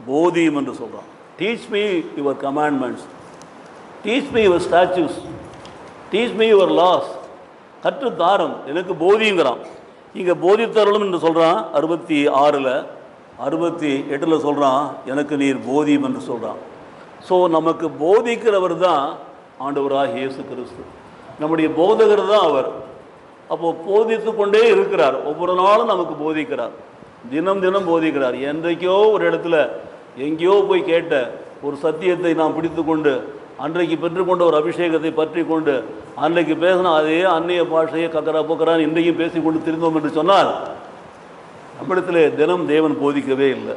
போதியும் என்று சொல்கிறான். Teach me your commandments, teach me your statutes, teach me your laws. கற்றுத்தாரம், எனக்கு போதிங்கிறான். இங்கே போதித்தருளும் என்று சொல்கிறான் 66ல். 68ல் சொல்கிறான், எனக்கு நீர் போதியும் என்று சொல்கிறான். ஸோ நமக்கு போதிக்கிறவர் தான் ஆண்டவராக இயேசு கிறிஸ்து, நம்முடைய போதகர் தான் அவர். அப்போது போதித்து கொண்டே இருக்கிறார். ஒவ்வொரு நாளும் நமக்கு போதிக்கிறார், தினம் தினம் போதிக்கிறார். என்றைக்கோ ஒரு இடத்துல எங்கேயோ போய் கேட்ட ஒரு சத்தியத்தை நாம் பிடித்து கொண்டு, அன்றைக்கு பெற்றுக்கொண்ட ஒரு அபிஷேகத்தை பற்றி கொண்டு, அன்றைக்கு பேசினா அதே அந்நிய பாஷையை கக்கரா போக்கரான்னு இன்றைக்கும் பேசி கொண்டு திருந்தோம் என்று சொன்னால் நம்மிடத்தில் தினம் தேவன் போதிக்கவே இல்லை.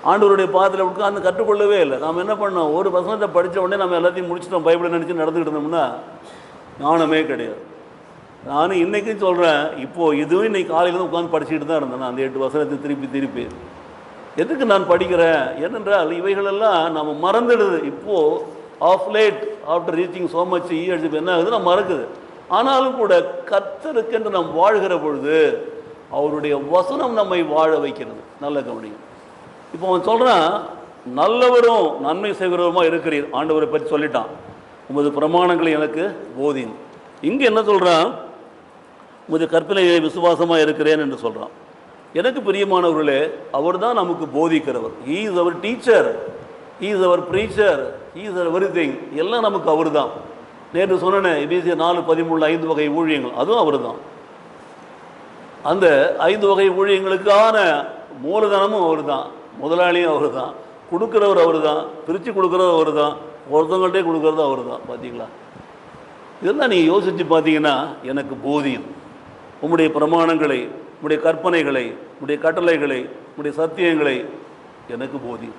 ஆண்டவருடைய பாதத்தில் உட்கார்ந்து கற்றுக்கொள்ளவே இல்லை. நாம் என்ன பண்ணோம்? ஒரு வசனத்தை படித்த உடனே நம்ம எல்லாத்தையும் முடிச்சிட்டோம், பைபிளை நினச்சி நடந்துக்கிட்டு இருந்தோம்னா ஞானமே கிடையாது. நானும் இன்றைக்கும் சொல்கிறேன், இப்போது இதுவும் இன்னைக்கு காலையில் உட்காந்து படிச்சுட்டு தான் இருந்தேன். அந்த 8 வசனத்தை திருப்பி எதுக்கு நான் படிக்கிறேன் ஏனென்றால் இவைகளெல்லாம் நம்ம மறந்துடுது. இப்போது of late after reaching so much years என்ன ஆகுது, நம்ம மறக்குது. ஆனாலும் கூட கர்த்தருக்கென்று நாம் வாழ்கிற பொழுது அவருடைய வசனம் நம்மை வாழ வைக்கிறது. நல்ல கவனிங்க. இப்போ அவன் சொல்கிறான், நல்லவரும் நன்மை செய்கிறவருமா இருக்கிறீர். ஆண்டவரை பற்றி சொல்லிட்டான், உமது பிரமாணங்களை எனக்கு போதின். இங்கே என்ன சொல்கிறான், உமது கற்பனையை விசுவாசமாக இருக்கிறேன் என்று சொல்கிறான். எனக்கு பிரியமானவர்களே, அவர் தான் நமக்கு போதிக்கிறவர். ஹீ இஸ் அவர் டீச்சர், ஹீ இஸ் அவர் ப்ரீச்சர், ஹீ இஸ் எவ்ரிதிங். எல்லாம் நமக்கு அவர் தான். நேற்று சொன்னேன், எபேசியர் 4:13 5 வகை ஊழியங்கள், அதுவும் அவர் தான். அந்த 5 வகை ஊழியங்களுக்கான மூலதனமும் அவர் தான், முதலாளியும் அவர் தான், கொடுக்குறவர் அவர் தான், பிரித்து கொடுக்குறவர் அவர் தான், ஒருத்தவங்கள்ட்டே கொடுக்குறது அவர் தான். பார்த்தீங்களா? இதெல்லாம் நீங்கள் யோசித்து பார்த்தீங்கன்னா, எனக்கு போதியும் உம்முடைய பிரமாணங்களை, உம்முடைய கற்பனைகளை, உம்முடைய கட்டளைகளை, உம்முடைய சத்தியங்களை எனக்கு போதியும்.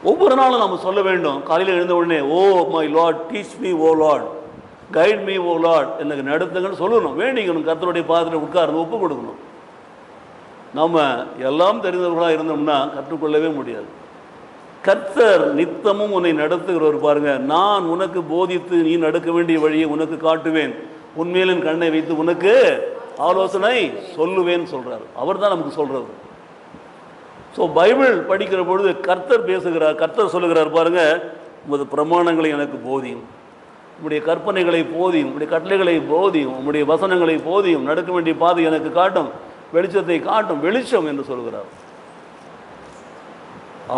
ஒவ்வொரு நாளும் நம்ம சொல்ல வேண்டும். காலையில் எழுந்த உடனே, oh my lord teach me oh lord, guide me oh lord, எனக்கு நடத்துங்கன்னு சொல்லணும், வேண்டிக்கணும். கர்த்தருடைய பாதத்தில் உட்கார்ந்து ஒப்பு கொடுக்கணும். நம்ம எல்லாம் தெரிந்தவர்களாக இருந்தோம்னா கற்றுக்கொள்ளவே முடியாது. கர்த்தர் நித்தமும் உன்னை நடத்துகிறவர். பாருங்க, நான் உனக்கு போதித்து நீ நடக்க வேண்டிய வழியை உனக்கு காட்டுவேன், உன்மேலின் கண்ணை வைத்து உனக்கு ஆலோசனை சொல்லுவேன் சொல்றார். அவர் தான் நமக்கு சொல்றது. ஸோ பைபிள் படிக்கிற பொழுது கர்த்தர் பேசுகிறார், கர்த்தர் சொல்லுகிறார். பாருங்க, உமது பிரமாணங்களை எனக்கு போதியும், உம்முடைய கற்பனைகளை போதியும், உம்முடைய கட்டளைகளை போதியும், உம்முடைய வசனங்களை போதியும், நடக்க வேண்டிய பாதை எனக்கு காட்டும், வெளிச்சத்தை காட்டும். வெளிச்சம் என்று சொல்கிறார்.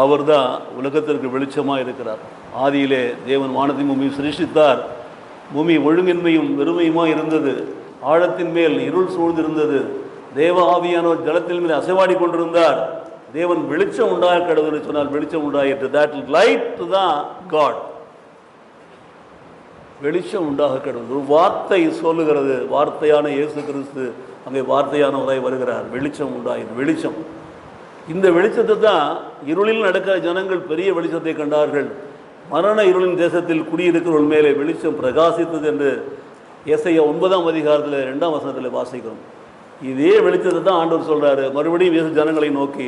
அவர் தான் உலகத்திற்கு வெளிச்சமாக இருக்கிறார். ஆதியிலே தேவன் வானத்தையும் பூமியும் சிருஷ்டித்தார். பூமி ஒழுங்கின்மையும் வெறுமையுமாக இருந்தது, ஆழத்தின் மேல் இருள் சூழ்ந்திருந்தது. தேவ ஆவியானவர் ஜலத்தின் மேல் அசைவாடி கொண்டிருந்தார். தேவன் வெளிச்சம் உண்டாக கடவுள் சொன்னால் வெளிச்சம் உண்டாயிற்று. தட் லைட் தான் காட். வெளிச்சம் உண்டாக கடவுள் ஒரு வார்த்தை சொல்லுகிறது. வார்த்தையான இயேசு கிறிஸ்து அங்கே வார்த்தையானவராய் வருகிறார். வெளிச்சம் உண்டாயிற்று. வெளிச்சம், இந்த வெளிச்சத்தை தான் இருளில் நடக்கிற ஜனங்கள் பெரிய வெளிச்சத்தை கண்டார்கள். மரண இருளின் தேசத்தில் குடியிருக்கிறவர்கள் மேலே வெளிச்சம் பிரகாசித்தது என்று ஏசாயா 9ஆம் அதிகாரத்தில் 2ஆம் வசனத்தில் வாசிக்கிறோம். இதே வெளிச்சத்தை தான் ஆண்டவர் சொல்கிறாரு. மறுபடியும் இயேசு ஜனங்களை நோக்கி,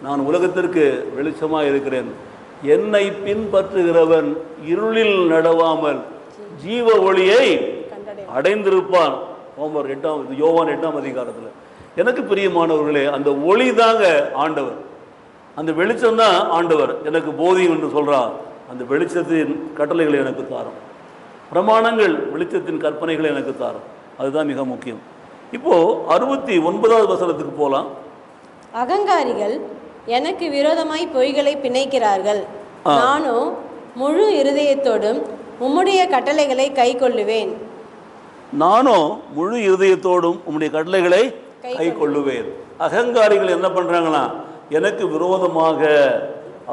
நான் உலகத்திற்கு வெளிச்சமாக இருக்கிறேன், என்னை பின்பற்றுகிறவன் இருளில் நடவாமல் ஜீவ ஒளியை அடைந்திருப்பான். யோவான் 8ஆம் அதிகாரத்தில். எனக்கு பிரியமானவர்களே, அந்த ஒளி தாங்க ஆண்டவர், அந்த வெளிச்சம் தான் ஆண்டவர். எனக்கு போதியும் என்று சொல்கிறார். அந்த வெளிச்சத்தின் கட்டளைகளை எனக்கு தாரும், பிரமாணங்கள் வெளிச்சத்தின் கற்பனைகளை எனக்கு தாரும். அதுதான் மிக முக்கியம். இப்போது 69வது வசனத்துக்கு போகலாம். அகங்காரிகள் எனக்கு விரோதமாய் பொய்களை பிணைக்கிறார்கள், நானும் முழு இருதயத்தோடும் உம்முடைய கட்டளைகளை கை கொள்ளுவேன். நானும் முழு இருதயத்தோடும் உம்முடைய கட்டளைகளை கை கொள்ளுவேன். அகங்காரிகள் என்ன பண்ணுறாங்களா, எனக்கு விரோதமாக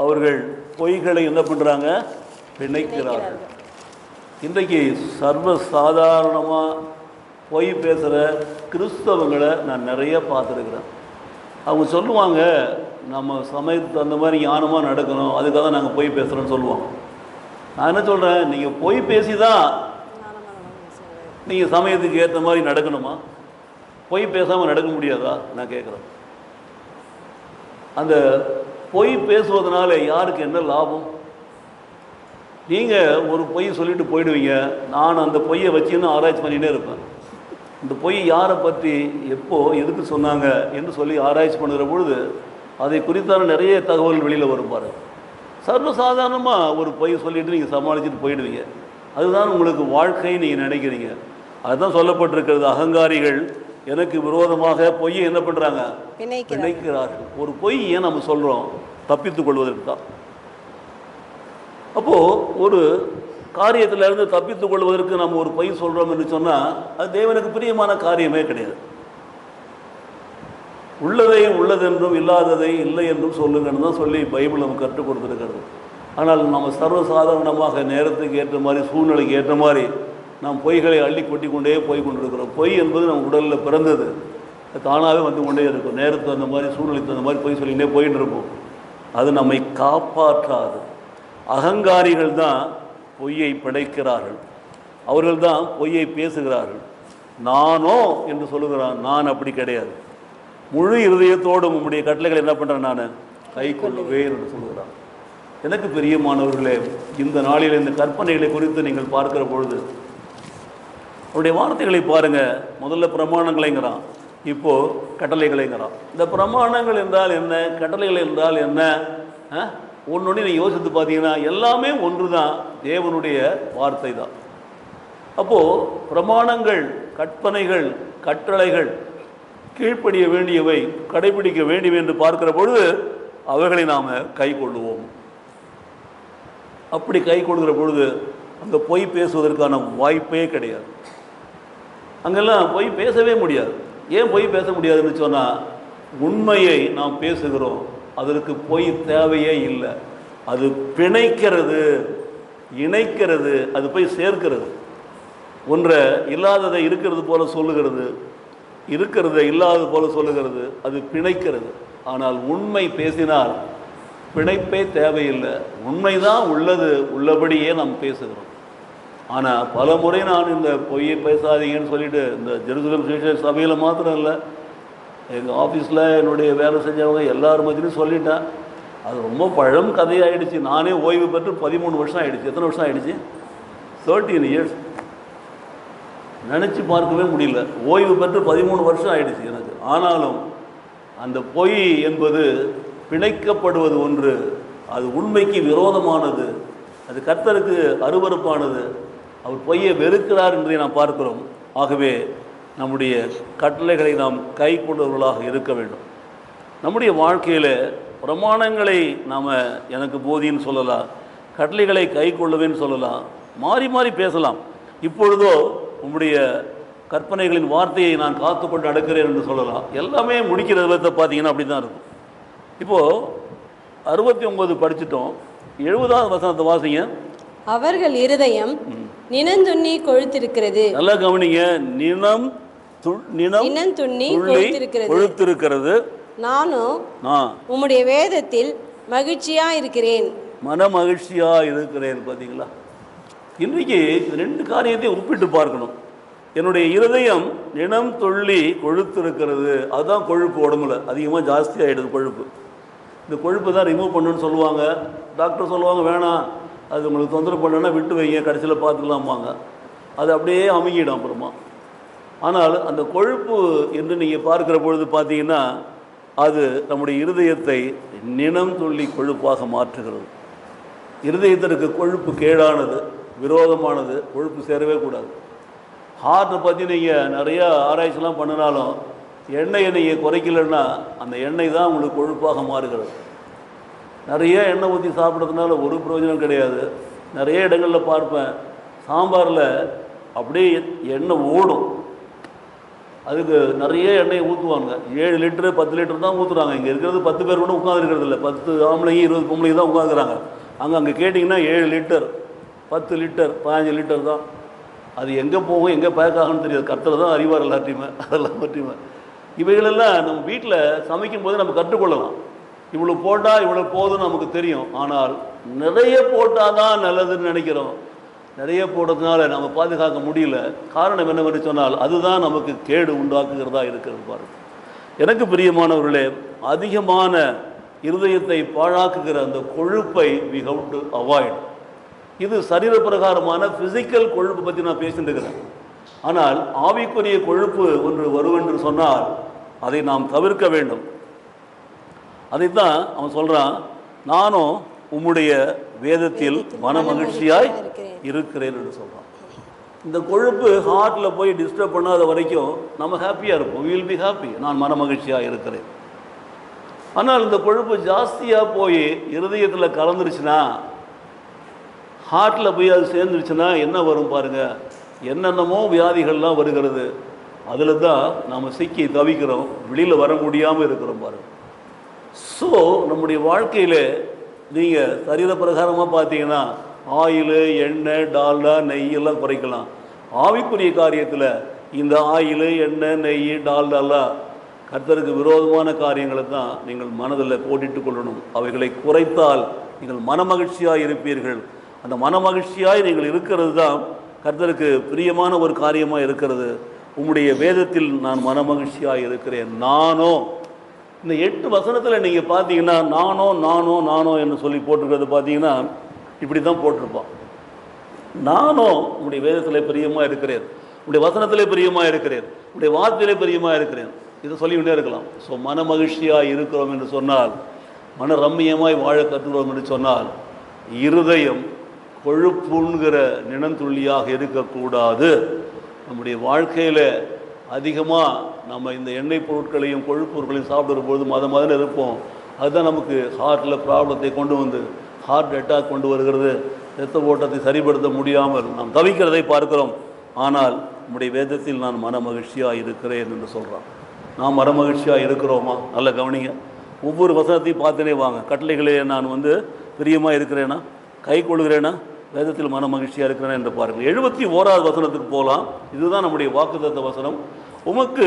அவர்கள் பொய்களை என்ன பண்ணுறாங்க, பிணைக்கிறார்கள். இன்றைக்கு சர்வசாதாரணமாக பொய் பேசுகிற கிறிஸ்தவங்களை நான் நிறைய பார்த்துருக்குறேன். அவங்க சொல்லுவாங்க, நம்ம சமயத்துக்கு அந்த மாதிரி ஞானமாக நடக்கணும், அதுக்காக நாங்கள் பொய் பேசுகிறோன்னு சொல்லுவாங்க. நான் என்ன சொல்கிறேன், நீங்கள் பொய் பேசி தான் நீங்கள் சமயத்துக்கு ஏற்ற மாதிரி நடக்கணுமா? பொய் பேசாமல் நடக்க முடியாதா? நான் கேட்குறேன். அந்த பொய் பேசுவதனால யாருக்கு என்ன லாபம்? நீங்கள் ஒரு பொய் சொல்லிட்டு போயிடுவீங்க, நான் அந்த பொய்யை வச்சுன்னு ஆராய்ச்சி பண்ணிகிட்டே இருப்பேன். இந்த பொய் யாரை பற்றி எப்போ எதுக்கு சொன்னாங்க என்று சொல்லி ஆராய்ச்சி பண்ணுகிற பொழுது அதை குறித்தான நிறைய தகவல் வெளியில் வரும். பாருங்க, சர்வசாதாரணமாக ஒரு பொய் சொல்லிட்டு நீங்கள் சமாளிச்சுட்டு போயிடுவீங்க. அதுதான் உங்களுக்கு வாழ்க்கையை நீங்கள் நினைக்கிறீங்க. அதுதான் சொல்லப்பட்டிருக்கிறது. அகங்காரிகள் எனக்கு விரோதமாக பொய்யை என்ன பண்ணுறாங்க, பிணைக்கிறார்கள். ஒரு பொய் ஏன் நம்ம சொல்கிறோம், தப்பித்துக் கொள்வதற்கு தான். அப்போது ஒரு காரியத்திலிருந்து தப்பித்துக் கொள்வதற்கு நம்ம ஒரு பொய் சொல்கிறோம் என்று சொன்னால் அது தேவனுக்கு பிரியமான காரியமே கிடையாது. உள்ளதை உள்ளதென்றும் இல்லாததை இல்லை என்றும் சொல்லுங்கன்னு தான் சொல்லி பைபிள் நமக்கு கற்றுக் கொடுத்துருக்கிறது. ஆனால் நம்ம சர்வசாதாரணமாக நேரத்துக்கு ஏற்ற மாதிரி, சூழ்நிலைக்கு ஏற்ற மாதிரி நாம் பொய்களை அள்ளி கொட்டி கொண்டே போய் கொண்டிருக்கிறோம். பொய் என்பது நம்ம உடலில் பிறந்தது, தானாகவே வந்து கொண்டே இருக்கும். நேரத்துக்கு அந்த மாதிரி, சூழ்நிலைக்கு அந்த மாதிரி பொய் சொல்லிகிட்டே போயிட்டு இருப்போம். அது நம்மை காப்பாற்றாது. அகங்காரிகள் தான் பொய்யை படைக்கிறார்கள். அவர்கள்தான் பொய்யை பேசுகிறார்கள். நானோ என்று சொல்லுகிறான், நான் அப்படி கிடையாது. முழு இருதயத்தோடு உம்முடைய கட்டளைகளை என்ன பண்ணுறேன், நான் கை கொள்ளுவேன் என்று சொல்லுகிறான். எனக்கு பிரியமானவர்களே, இந்த நாளில் இந்த கற்பனைகளை குறித்து நீங்கள் பார்க்கிற பொழுது அவருடைய வார்த்தைகளை பாருங்க. முதல்ல பிரமாணங்களைங்கிறான், இப்போ கட்டளைகளைங்கிறான். இந்த பிரமாணங்கள் என்றால் என்ன, கட்டளைகள் என்றால் என்ன, ஒன்னொன்று நீங்கள் யோசித்து பார்த்தீங்கன்னா எல்லாமே ஒன்று தான், தேவனுடைய வார்த்தை தான். அப்போது பிரமாணங்கள், கற்பனைகள், கட்டளைகள் கீழ்ப்படிய வேண்டியவை, கடைபிடிக்க வேண்டியவை என்று பார்க்கிற பொழுது அவைகளை நாம் கை கொள்ளுவோம். அப்படி கை கொள்கிற பொழுது அங்கே பொய் பேசுவதற்கான வாய்ப்பே கிடையாது. அங்கெல்லாம் பொய் பேசவே முடியாது. ஏன் பொய் பேச முடியாதுன்னு சொன்னால், உண்மையை நாம் பேசுகிறோம், அதற்கு பொய் தேவையே இல்லை. அது பிணைக்கிறது, இணைக்கிறது, அது போய் சேர்க்கிறது. ஒன்றை இல்லாததை இருக்கிறது போல சொல்லுகிறது, இருக்கிறத இல்லாதது போல சொல்லுகிறது, அது பிணைக்கிறது. ஆனால் உண்மை பேசினால் பிணைப்பே தேவையில்லை. உண்மைதான் உள்ளது, உள்ளபடியே நாம் பேசுகிறோம். ஆனால் பல முறை நான் இந்த பொய்யை பேசாதீங்கன்னு சொல்லிட்டு, இந்த ஜெருசலேம் சுவிசேஷ சபையில் மாத்திரம் இல்லை, எங்கள் ஆஃபீஸில் என்னுடைய வேலை செஞ்சவங்க எல்லாரும் மத்தியும் சொல்லிட்டேன். அது ரொம்ப பழம் கதையாகிடுச்சு. நானே ஓய்வு பெற்று 13 வருஷம் ஆகிடுச்சு. எத்தனை வருஷம் ஆகிடுச்சு? 13 இயர்ஸ். நினச்சி பார்க்கவே முடியல. ஓய்வு பெற்று 13 வருஷம் ஆகிடுச்சு எனக்கு. ஆனாலும் அந்த பொய் என்பது பிணைக்கப்படுவது ஒன்று, அது உண்மைக்கு விரோதமானது, அது கர்த்தருக்கு அருவருப்பானது. அவர் பொய்யை வெறுக்கிறார் என்பதை நாம் பார்க்கிறோம். ஆகவே நம்முடைய கட்டளைகளை நாம் கை கொண்டவர்களாக இருக்க வேண்டும். நம்முடைய வாழ்க்கையில் பிரமாணங்களை நாம் எனக்கு போதின்னு சொல்லலாம், கட்டளைகளை கை கொள்ளுவேன்னு சொல்லலாம், மாறி மாறி பேசலாம். இப்பொழுதோ உம்முடைய கற்பனைகளின் வார்த்தையை நான் காத்துக்கொண்டு நடக்கிறேன் என்று சொல்லலாம். எல்லாமே முடிக்கிற விதத்தை பார்த்தீங்கன்னா அப்படி தான் இருக்கும். இப்போது 69 படிச்சுட்டோம். 70வது வசனத்தை வாசிங்க. அவர்கள் இருதயம் நினந்துண்ணி கொழுத்திருக்கிறது. நல்லா கவனிங்க. நினந்துண்ணி கொழுத்திருக்கிறது. நானும் உம்முடைய வேதத்தில் மகிழ்ச்சியா இருக்கிறேன். மன மகிழ்ச்சியா இருக்கிறேன். பார்த்தீங்களா? இன்றைக்கு 2 காரியத்தையும் ஒப்பிட்டு பார்க்கணும். என்னுடைய இருதயம் நினம் துள்ளி கொழுத்திருக்கிறது. அதுதான் கொழுப்பு. உடம்புல அதிகமாக ஜாஸ்தி ஆகிடுது கொழுப்பு. இந்த கொழுப்பு தான் ரிமூவ் பண்ணுன்னு சொல்லுவாங்க. டாக்டர் சொல்லுவாங்க வேணாம், அது உங்களுக்கு தொந்தரவு பண்ணணுன்னா விட்டு வைங்க, கடைசியில் பார்த்துக்கலாம்பாங்க. அது அப்படியே அமுங்கிடும் அப்புறமா. ஆனால் அந்த கொழுப்பு என்று நீங்கள் பார்க்குற பொழுது பார்த்தீங்கன்னா, அது நம்முடைய இருதயத்தை நினம் துள்ளி கொழுப்பாக மாற்றுகிறது. இருதயத்திற்கு கொழுப்பு கேடானது, விரோதமானது. கொழுப்பு சேரவே கூடாது. ஹார்ட்டை பற்றி நீங்கள் நிறையா ஆராய்ச்சிலாம் பண்ணினாலும் எண்ணெயை நீங்கள் குறைக்கலைன்னா அந்த எண்ணெய் தான் உங்களுக்கு கொழுப்பாக மாறுகிறது. நிறைய எண்ணெய் ஊற்றி சாப்பிட்றதுனால ஒரு பிரயோஜனம் கிடையாது. நிறைய இடங்களில் பார்ப்பேன், சாம்பாரில் அப்படியே எண்ணெய் ஓடும். அதுக்கு நிறைய எண்ணெயை ஊற்றுவாங்க. 7 லிட்டரு 10 லிட்டர் தான் ஊற்றுறாங்க. இங்கே இருக்கிறது 10 பேர் கூட உட்காந்துருக்கிறது இல்லை. 10 ஆம்பளைங்க 20 பொம்பளைங்க தான் உட்காந்துக்கிறாங்க. அங்கே கேட்டிங்கன்னா 7 லிட்டர் 10 லிட்டர் 15 லிட்டர் தான். அது எங்கே போகும், எங்கே பேக் ஆகும்னு தெரியாது. கர்த்தர் தான் அறிவார் எல்லாத்தையுமே. அதெல்லாம் பற்றியுமே இவைகளெல்லாம் நம்ம வீட்டில் சமைக்கும் போது நம்ம கற்றுக்கொள்ளலாம். இவ்வளோ போட்டால் இவ்வளோ போதும்னு நமக்கு தெரியும். ஆனால் நிறைய போட்டால் தான் நல்லதுன்னு நினைக்கிறோம். நிறைய போடுறதுனால நம்ம பாதுகாக்க முடியல. காரணம் என்னவென்று சொன்னால் அதுதான் நமக்கு கேடு உண்டாக்குகிறதா இருக்கிறது. பாருங்கள், எனக்கு பிரியமானவர்களே, அதிகமான இருதயத்தை பாழாக்குகிற அந்த கொழுப்பை we have to avoid. இது சரீர பிரகாரமான ஃபிசிக்கல் கொழுப்பு பற்றி நான் பேசிட்டு இருக்கிறேன். ஆனால் ஆவிக்குரிய கொழுப்பு ஒன்று வருவென்று சொன்னால் அதை நாம் தவிர்க்க வேண்டும். அதைத்தான் அவன் சொல்கிறான், நானும் உம்முடைய வேதத்தில் மன மகிழ்ச்சியாய் இருக்கிறேன் என்று சொல்கிறான். இந்த கொழுப்பு ஹார்ட்டில் போய் டிஸ்டர்ப் பண்ணாத வரைக்கும் நம்ம ஹாப்பியாக இருப்போம். we will be happy. நான் மன மகிழ்ச்சியாக இருக்கிறேன். ஆனால் இந்த கொழுப்பு ஜாஸ்தியாக போய் இருதயத்தில் கலந்துருச்சுன்னா, ஹார்ட்டில் போய் அது சேர்ந்துருச்சுன்னா என்ன வரும் பாருங்கள். என்னென்னமோ வியாதிகள்லாம் வருகிறது. அதில் தான் நாம் சிக்கி தவிக்கிறோம், வெளியில் வர முடியாமல் இருக்கிறோம் பாருங்கள். ஸோ நம்முடைய வாழ்க்கையில் நீங்கள் சரீர பிரகாரமாக பார்த்தீங்கன்னா ஆயில், எண்ணெய், டால்டா, நெய்யெல்லாம் குறைக்கலாம். ஆவிக்குரிய காரியத்தில் இந்த ஆயில், எண்ணெய், நெய், டால்டாலாம் கர்த்தருக்கு விரோதமான காரியங்களை தான் நீங்கள் மனதில் போட்டிட்டு கொள்ளணும். அவைகளை குறைத்தால் நீங்கள் மன மகிழ்ச்சியாக இருப்பீர்கள். அந்த மன மகிழ்ச்சியாய் நீங்கள் இருக்கிறது தான் கர்த்தருக்கு பிரியமான ஒரு காரியமாக இருக்கிறது. உம்முடைய வேதத்தில் நான் மனமகிழ்ச்சியாக இருக்கிறேன். நானோ இந்த 8 வசனத்தில் நீங்கள் பார்த்தீங்கன்னா நானோ நானோ நானோ என்று சொல்லி போட்டிருக்கிறது பார்த்தீங்கன்னா இப்படி தான் போட்டிருப்பான். நானோ உங்களுடைய வேதத்தில் பிரியமாக இருக்கிறேன், உங்களுடைய வசனத்திலே பிரியமாக இருக்கிறேன், உங்களுடைய வார்த்தையிலே பிரியமாக இருக்கிறேன், இதை சொல்லிக்கிட்டே இருக்கலாம். ஸோ மன மகிழ்ச்சியாக இருக்கிறோம் என்று சொன்னால், மன ரம்மியமாய் வாழ கற்றுக்கிறோம் என்று சொன்னால், இருதயம் கொழுப்புங்கிற நினந்துள்ளியாக இருக்கக்கூடாது. நம்முடைய வாழ்க்கையில் அதிகமாக நம்ம இந்த எண்ணெய் பொருட்களையும் கொழுப்பு பொருட்களையும் சாப்பிடுற பொழுது மதம் இருப்போம். அதுதான் நமக்கு ஹார்ட்டில் ப்ராப்ளத்தை கொண்டு வந்து ஹார்ட் அட்டாக் கொண்டு வருகிறது. இரத்த ஓட்டத்தை சரிப்படுத்த முடியாமல் நாம் தவிக்கிறதை பார்க்கிறோம். ஆனால் நம்முடைய வேதத்தில் நான் மன மகிழ்ச்சியாக இருக்கிறேன் என்று சொல்கிறான். நாம் மன மகிழ்ச்சியாக இருக்கிறோமா? நல்ல கவனிங்க. ஒவ்வொரு வசனத்தையும் பார்த்துனே வாங்க. கட்டளைகளே நான் பிரியமாக இருக்கிறேனா, கை கொள்கிறேனா, வேதத்தில் மன மகிழ்ச்சியாக இருக்கிறேன் என்று பாருங்கள். 71வது வசனத்துக்கு போகலாம். இதுதான் நம்முடைய வாக்குத்தத்த வசனம். உமக்கு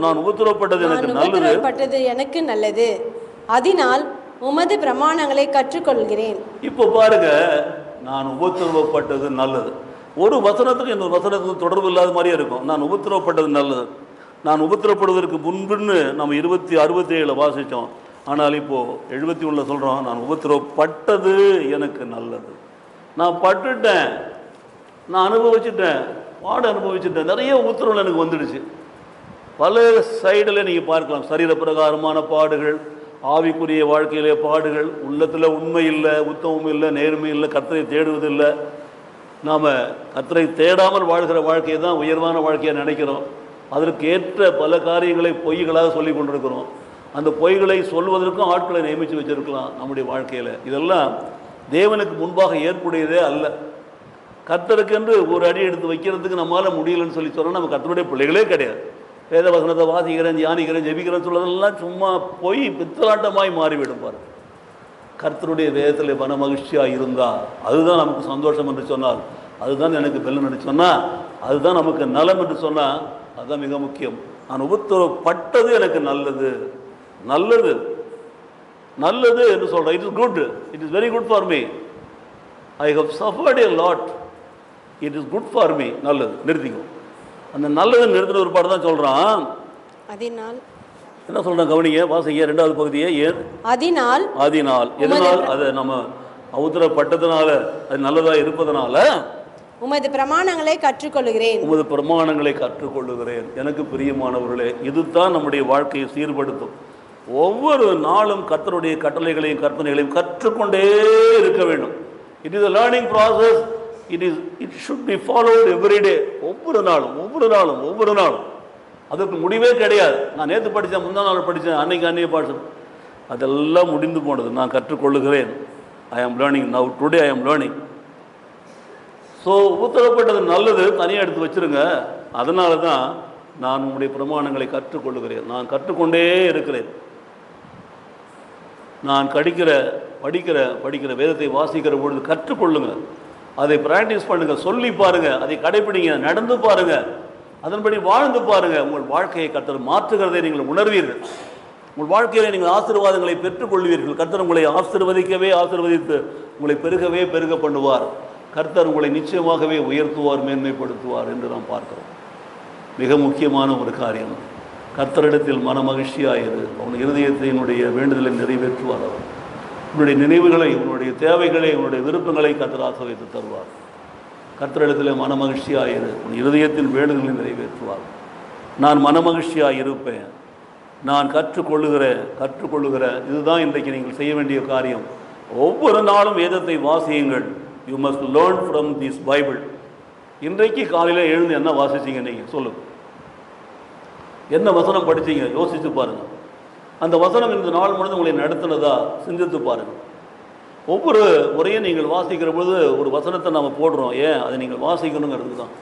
நான் உபத்திரவப்பட்டது எனக்கு நல்லது, அதனால் உமது பிரமாணங்களை கற்றுக்கொள்கிறேன். இப்போ பாருங்க, நான் உபத்திரவப்பட்டது நல்லது. ஒரு வசனத்துக்கு இன்னொரு வசனத்துக்கு தொடர்பு இல்லாத மாதிரியே இருக்கும். நான் உபத்திரவப்பட்டது நல்லது. நான் உபத்திரப்படுவதற்கு முன்புன்னு நம்ம 67 வாசித்தோம். ஆனால் இப்போது 71 சொல்கிறோம், நான் உபத்திரவப்பட்டது எனக்கு நல்லது. நான் பட்டுட்டேன், நான் அனுபவிச்சுட்டேன், அனுபவிச்சுட்டேன். நிறைய உபத்திரவங்கள் எனக்கு வந்துடுச்சு. பல சைடில் நீங்கள் பார்க்கலாம். சரீர பிரகாரமான பாடுகள், ஆவிக்குரிய வாழ்க்கையிலே பாடுகள், உள்ளத்தில் உண்மை இல்லை, உத்தமம் இல்லை, நேர்மை இல்லை, கர்த்தரை தேடுவதில்லை. நாம் கர்த்தரை தேடாமல் வாழ்கிற வாழ்க்கையை தான் உயர்வான வாழ்க்கையை நினைக்கிறோம். அதற்கு ஏற்ற பல காரியங்களை பொய்களாக சொல்லி கொண்டிருக்கிறோம். அந்த பொய்களை சொல்வதற்கும் ஆட்களை நியமித்து வச்சிருக்கலாம் நம்முடைய வாழ்க்கையில். இதெல்லாம் தேவனுக்கு முன்பாக ஏற்புடையதே அல்ல. கர்த்தருக்கென்று ஒரு அடி எடுத்து வைக்கிறதுக்கு நம்மளால் முடியலன்னு சொல்லி சொன்னால் நம்ம கர்த்தருடைய பிள்ளைகளே கிடையாது. வேத வசனத்தை வாசிக்கிறேன், தியானிக்கிறேன், ஜெபிக்கிறேன்னு சொல்றதெல்லாம் சும்மா போய் பித்தலாட்டமாய் மாறிவிடும். பாருங்க, கர்த்தருடைய வேதத்தில் மன மகிழ்ச்சியாக இருந்தால் அதுதான் நமக்கு சந்தோஷம் என்று சொன்னால், அதுதான் எனக்கு பெல்லன் என்று சொன்னால், அதுதான் நமக்கு நலம் என்று சொன்னால், அதுதான் மிக முக்கியம். நான் உபத்திரவப்பட்டது எனக்கு நல்லது, நல்லது நல்லது என்று சொல்கிறேன். It is good, it is very good for me. I have suffered a lot, it is good for me. நல்லது. நிறுத்திக்கும். அந்த நல்லது நிறுத்தின ஒரு பாடம் தான் சொல்கிறான். அதனால் என்ன சொல்கிறேன் கவனிங்க, வாசிங்க 2வது பகுதியை. ஏன் அதனால் எதனால்? அதை நம்ம உத்தரப்பட்டதுனால, அது நல்லதாக இருப்பதனால உமது பிரமாணங்களை கற்றுக்கொள்கிறேன், உமது பிரமாணங்களை கற்றுக்கொள்ளுகிறேன். எனக்கு பிரியமானவர்களே, இதுதான் நம்முடைய வாழ்க்கையை சீர்படுத்தும். ஒவ்வொரு நாளும் கர்த்தருடைய கட்டளைகளையும் கற்பனைகளையும் கற்றுக்கொண்டே இருக்க வேண்டும். It is a learning process. It should be followed every day. ஒவ்வொரு நாளும் அதற்கு முடிவே கிடையாது. நான் நேற்று படித்தேன், முந்தா நாள் படித்தேன், அன்னைக்கு பாடம், அதெல்லாம் முடிந்து போனது. நான் கற்றுக்கொள்ளுகிறேன். ஐ am learning now, today I am learning. So உத்தரப்பட்டது நல்லது, தனியாக எடுத்து வச்சுருங்க. அதனால தான் நான் உங்களுடைய பிரமாணங்களை கற்றுக்கொள்ளுகிறேன். நான் கற்றுக்கொண்டே இருக்கிறேன். நான் படிக்கிற வேதத்தை வாசிக்கிற பொழுது கற்றுக்கொள்ளுங்க, அதை பிராக்டிஸ் பண்ணுங்கள், சொல்லி பாருங்கள், அதை கடைப்பிடிங்க, நடந்து பாருங்கள், அதன்படி வாழ்ந்து பாருங்கள். உங்கள் வாழ்க்கையை கர்த்தர் மாற்றுகிறதை நீங்கள் உணர்வீர்கள். உங்கள் வாழ்க்கையில் நீங்கள் ஆசீர்வாதங்களை பெற்றுக்கொள்வீர்கள். கர்த்தர் உங்களை ஆசீர்வதித்து உங்களை பெருக பண்ணுவார். கர்த்தர் உங்களை நிச்சயமாகவே உயர்த்துவார், மேன்மைப்படுத்துவார் என்று நாம் பார்க்கிறோம். மிக முக்கியமான ஒரு காரியம், கர்த்தரிடத்தில் மன மகிழ்ச்சியாயிரு. அவன் இருதயத்தினுடைய வேண்டுதலை நிறைவேற்றுவார். அவர் உன்னுடைய நினைவுகளை, உன்னுடைய தேவைகளை, உன்னுடைய விருப்பங்களை கர்த்தர் ஆசீர்வதித்து தருவார். கர்த்தரிடத்தில் மன மகிழ்ச்சியாயிரு, உன் இருதயத்தின் வேண்டுதலை நிறைவேற்றுவார். நான் மன மகிழ்ச்சியாக இருப்பேன், நான் கற்றுக்கொள்ளுகிறேன். இதுதான் இன்றைக்கு நீங்கள் செய்ய வேண்டிய காரியம். ஒவ்வொரு நாளும் வேதத்தை வாசியுங்கள். You must learn from this Bible. இன்றைக்கு காலையில் எழுந்து என்ன வாசிச்சிங்க? நீங்கள் சொல்லுங்க, என்ன வசனம் படிச்சிங்க? யோசித்து பாருங்கள். அந்த வசனம் இந்த நாள் முழுவதும் உங்களை நடத்தினதா சிந்தித்து பாருங்கள். ஒவ்வொரு முறையும் நீங்கள் வாசிக்கிற பொழுது ஒரு வசனத்தை நாம் போடுறோம். ஏன்? அதை நீங்கள் வாசிக்கணுங்கிறது தான்.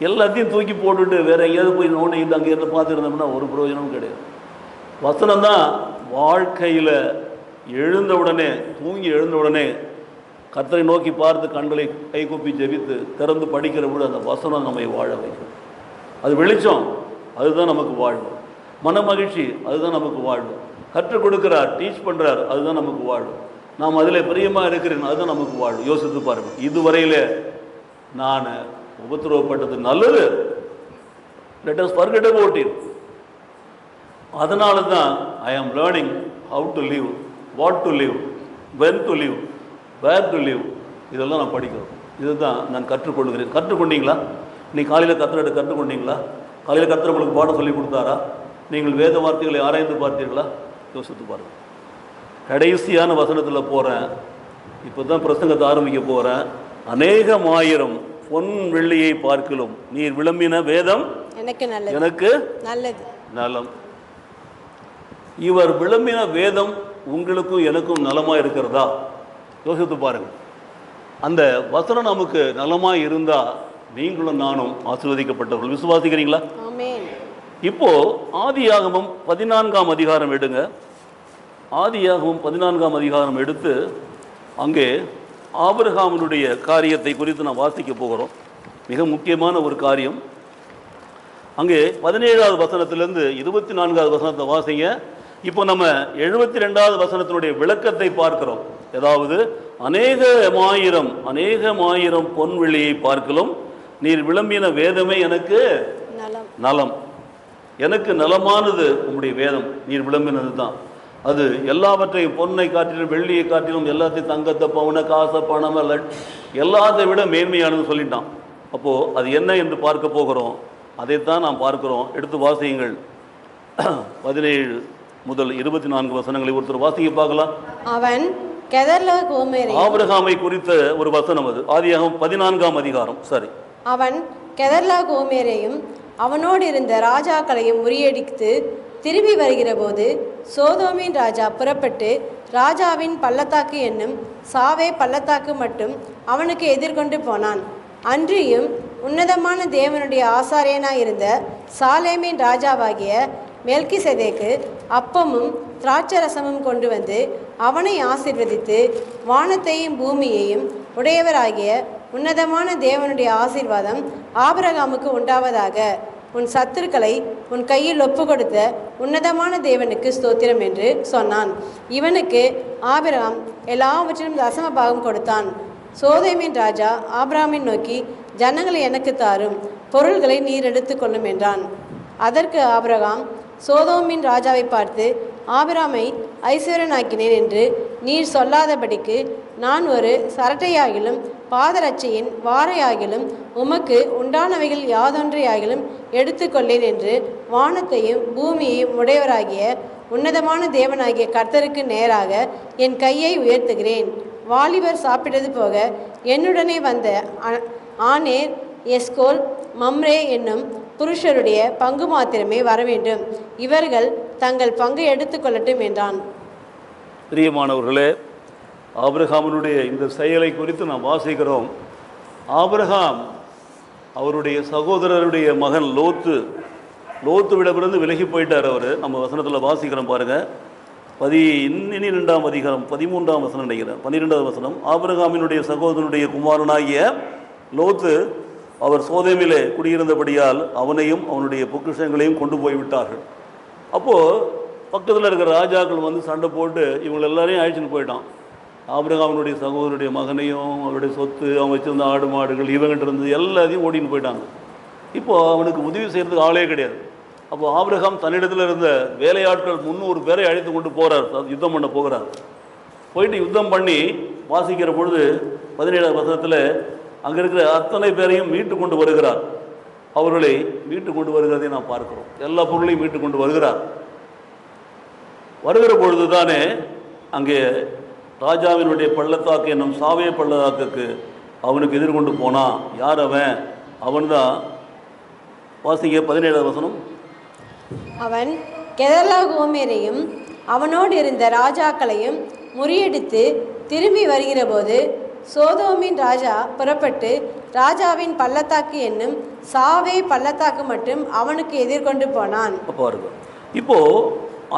எல்லாத்தையும் தூக்கி போட்டுட்டு வேறு எங்கேயாவது போய் நோண்டி அங்கே இருந்து பார்த்துருந்தோம்னா ஒரு பிரயோஜனமும் கிடையாது. வசனம் தான் வாழ்க்கையில் தூங்கி எழுந்த உடனே கர்த்தரை நோக்கி பார்த்து கண்களை கைகூப்பி ஜெபித்து திறந்து படிக்கிற பொழுது அந்த வசனம் நம்மை வாழ வைக்கும். அது வெளிச்சம், அதுதான் நமக்கு வாழ்வு. மன மகிழ்ச்சி, அதுதான் நமக்கு வாழ்வு. கற்றுக் கொடுக்கிறார், டீச் பண்ணுறார், அதுதான் நமக்கு வாழ்வு. நாம் அதில் பிரியமாக இருக்கிறேன், அதுதான் நமக்கு வாழ்வு. யோசித்து பாருங்கள். இதுவரையில் நான் உபத்திரவப்பட்டது நல்லது. Let us forget about it. அதனால தான் I am learning how to live, what to live, when to live, where to live. இதெல்லாம் நான் படிக்கிறோம். இதுதான் நான் கற்றுக்கொள்கிறேன். கற்றுக்கொண்டீங்களா? நீங்கள் காலையில் கற்றுக்கொண்டீங்களா? காலையில் கர்த்தர் உங்களுக்கு பாடம் சொல்லி கொடுத்தாரா? நீங்கள் வேத வார்த்தைகளை ஆராய்ந்து பார்த்தீர்களா? யோசித்து பாருங்கள். கடைசியான வசனத்தில் போகிறேன். இப்போ தான் பிரசங்கத்தை ஆரம்பிக்க போகிறேன். அநேகமாயிரம் பொன் வெள்ளியை பார்க்கலும் நீர் விளம்பின வேதம் எனக்கு நல்லது நலம். இவர் விளம்பின வேதம் உங்களுக்கும் எனக்கும் நலமாக இருக்கிறதா? யோசித்து பாருங்கள். அந்த வசனம் நமக்கு நலமாக இருந்தால் நீங்களும் நானும் ஆசீர்வதிக்கப்பட்டவர்கள். விசுவாசிக்கிறீங்களா? இப்போ ஆதியாகமம் 14ஆம் அதிகாரம் எடுங்க. ஆதியாகமம் 14ஆம் அதிகாரம் எடுத்து அங்கே ஆபிரகாமினுடைய காரியத்தை குறித்து நான் வாசிக்க போகிறோம். மிக முக்கியமான ஒரு காரியம். அங்கே 17வது வசனத்திலிருந்து 24வது வசனத்தை வாசிங்க. இப்போ நம்ம 72வது வசனத்தினுடைய விளக்கத்தை பார்க்கிறோம். அதாவது அநேகமாயிரம் பொன்வெளியை பார்க்கலும் நீர் விளம்பின வேதமே எனக்கு நலம். எனக்கு நலமானது உங்களுடைய வேதம். நீர் விளம்பினது தான். அது எல்லாவற்றையும் பொன்னை காட்டிலும் வெள்ளியை காட்டிலும் எல்லாத்தையும் தங்கத்தை பவுன காசை பணம் எல்லாத்தை விட மேன்மையானது சொல்லிட்டான். அப்போது அது என்ன என்று பார்க்க போகிறோம். அதைத்தான் நாம் பார்க்கிறோம். எடுத்து வாசியுங்கள். 17 முதல் 24 வசனங்களை ஒருத்தர் வாசிக்க பார்க்கலாம். அவன் ஆபிரகாமை குறித்த ஒரு வசனம். அது ஆதியாகமம் 14ஆம் அதிகாரம். சரி. அவன் கெதர்லா கோமேரையும் அவனோடு இருந்த ராஜாக்களையும் முறியடித்து திரும்பி வருகிற போது சோதோமின் ராஜா புறப்பட்டு ராஜாவின் பள்ளத்தாக்கு என்னும் சாவே பள்ளத்தாக்கு மட்டும் அவனுக்கு எதிர்கொண்டு போனான். அன்றியும் உன்னதமான தேவனுடைய ஆசாரியனாயிருந்த சாலேமின் ராஜாவாகிய மெல்கிசேதேக்கு அப்பமும் திராட்சரசமும் கொண்டு வந்து அவனை ஆசீர்வதித்து வானத்தையும் பூமியையும் உடையவராகிய உன்னதமான தேவனுடைய ஆசீர்வாதம் ஆபிரகாமுக்கு உண்டாவதாக. உன் சத்துருக்களை உன் கையில் ஒப்பு கொடுத்த உன்னதமான தேவனுக்கு ஸ்தோத்திரம் என்று சொன்னான். இவனுக்கு ஆபிரகாம் எல்லாவற்றிலும் தசம பாகம் கொடுத்தான். சோதோமின் ராஜா ஆபிரகாமின் நோக்கி, ஜனங்களை எனக்கு தாரும், பொருள்களை நீர் எடுத்துக்கொள்ளும் என்றான். அதற்கு ஆபிரகாம் சோதோமின் ராஜாவை பார்த்து, ஆபிரகாமை ஐஸ்வர்யனாக்கினேன் என்று நீர் சொல்லாதபடிக்கு நான் ஒரு சரட்டையாகிலும் பாதரட்சையின் வாரையாகிலும் உமக்கு உண்டானவைகள் யாதொன்றையாகிலும் எடுத்துக்கொள்ளேன் என்று வானத்தையும் பூமியையும் உடையவராகிய உன்னதமான தேவனாகிய கர்த்தருக்கு நேராக என் கையை உயர்த்துகிறேன். வாலிபர் சாப்பிட்டது போக என்னுடனே வந்த ஆனேர், எஸ்கோல், மம்ரே என்னும் புருஷருடைய பங்கு மாத்திரமே வரவேண்டும். இவர்கள் தங்கள் பங்கு எடுத்துக்கொள்ளட்டும் என்றான். பிரியமானவர்களே, ஆபிரகாமினுடைய இந்த செயலை குறித்து நாம் வாசிக்கிறோம். ஆபிரகாம் அவருடைய சகோதரருடைய மகன் லோத்துவிடமிருந்து விலகி போயிட்டார். அவர் நம்ம வசனத்தில் வாசிக்கிறோம் பாருங்கள். 12ஆம் அதிகாரம் 13ஆம் வசனம் நினைக்கிறேன். 12வது வசனம். ஆபிரகாமினுடைய சகோதரனுடைய குமாரனாகிய லோத்து அவர் சோதோமிலே குடியிருந்தபடியால் அவனையும் அவனுடைய பொக்கிஷங்களையும் கொண்டு போய்விட்டார்கள். அப்போது பக்கத்தில் இருக்கிற ராஜாக்கள் வந்து சண்டை போட்டு இவங்க எல்லாரையும் அழைச்சிட்டு போயிட்டான். ஆபிரகாமினுடைய சகோதரனுடைய மகனையும் அவருடைய சொத்து, அவன் வச்சிருந்த ஆடு மாடுகள் இவங்கிட்ட இருந்து எல்லாத்தையும் ஓடின்னு போயிட்டாங்க. இப்போது அவனுக்கு உதவி செய்கிறதுக்கு ஆளே கிடையாது. அப்போ ஆபிரகாம் தன்னிடத்தில் இருந்த வேலையாட்கள் 300 பேரை அழைத்து கொண்டு போகிறார். யுத்தம் பண்ண போகிறார். போயிட்டு யுத்தம் பண்ணி வாசிக்கிற பொழுது 17ஆம் வசனத்தில் அங்கே இருக்கிற அத்தனை பேரையும் மீட்டு கொண்டு வருகிறார். அவர்களை மீட்டு கொண்டு வருகிறதை நாம் பார்க்கிறோம். எல்லா பொருளையும் மீட்டு கொண்டு வருகிறார். வருகிற பொழுது தானே அங்கே ராஜாவினுடைய பள்ளத்தாக்கு என்னும் சாவே பள்ளத்தாக்குக்கு அவனுக்கு எதிர்கொண்டு போனான். யார் அவன்? அவன்தான். வாசிங்க 17ஆம் வசனம். அவன் கெதர்லா கோமேரையும் அவனோடு இருந்த ராஜாக்களையும் முறியடித்து திரும்பி வருகிற போது சோதோமின் ராஜா புறப்பட்டு ராஜாவின் பள்ளத்தாக்கு என்னும் சாவே பள்ளத்தாக்கு மட்டும் அவனுக்கு எதிர்கொண்டு போனான். பாருங்க, இப்போ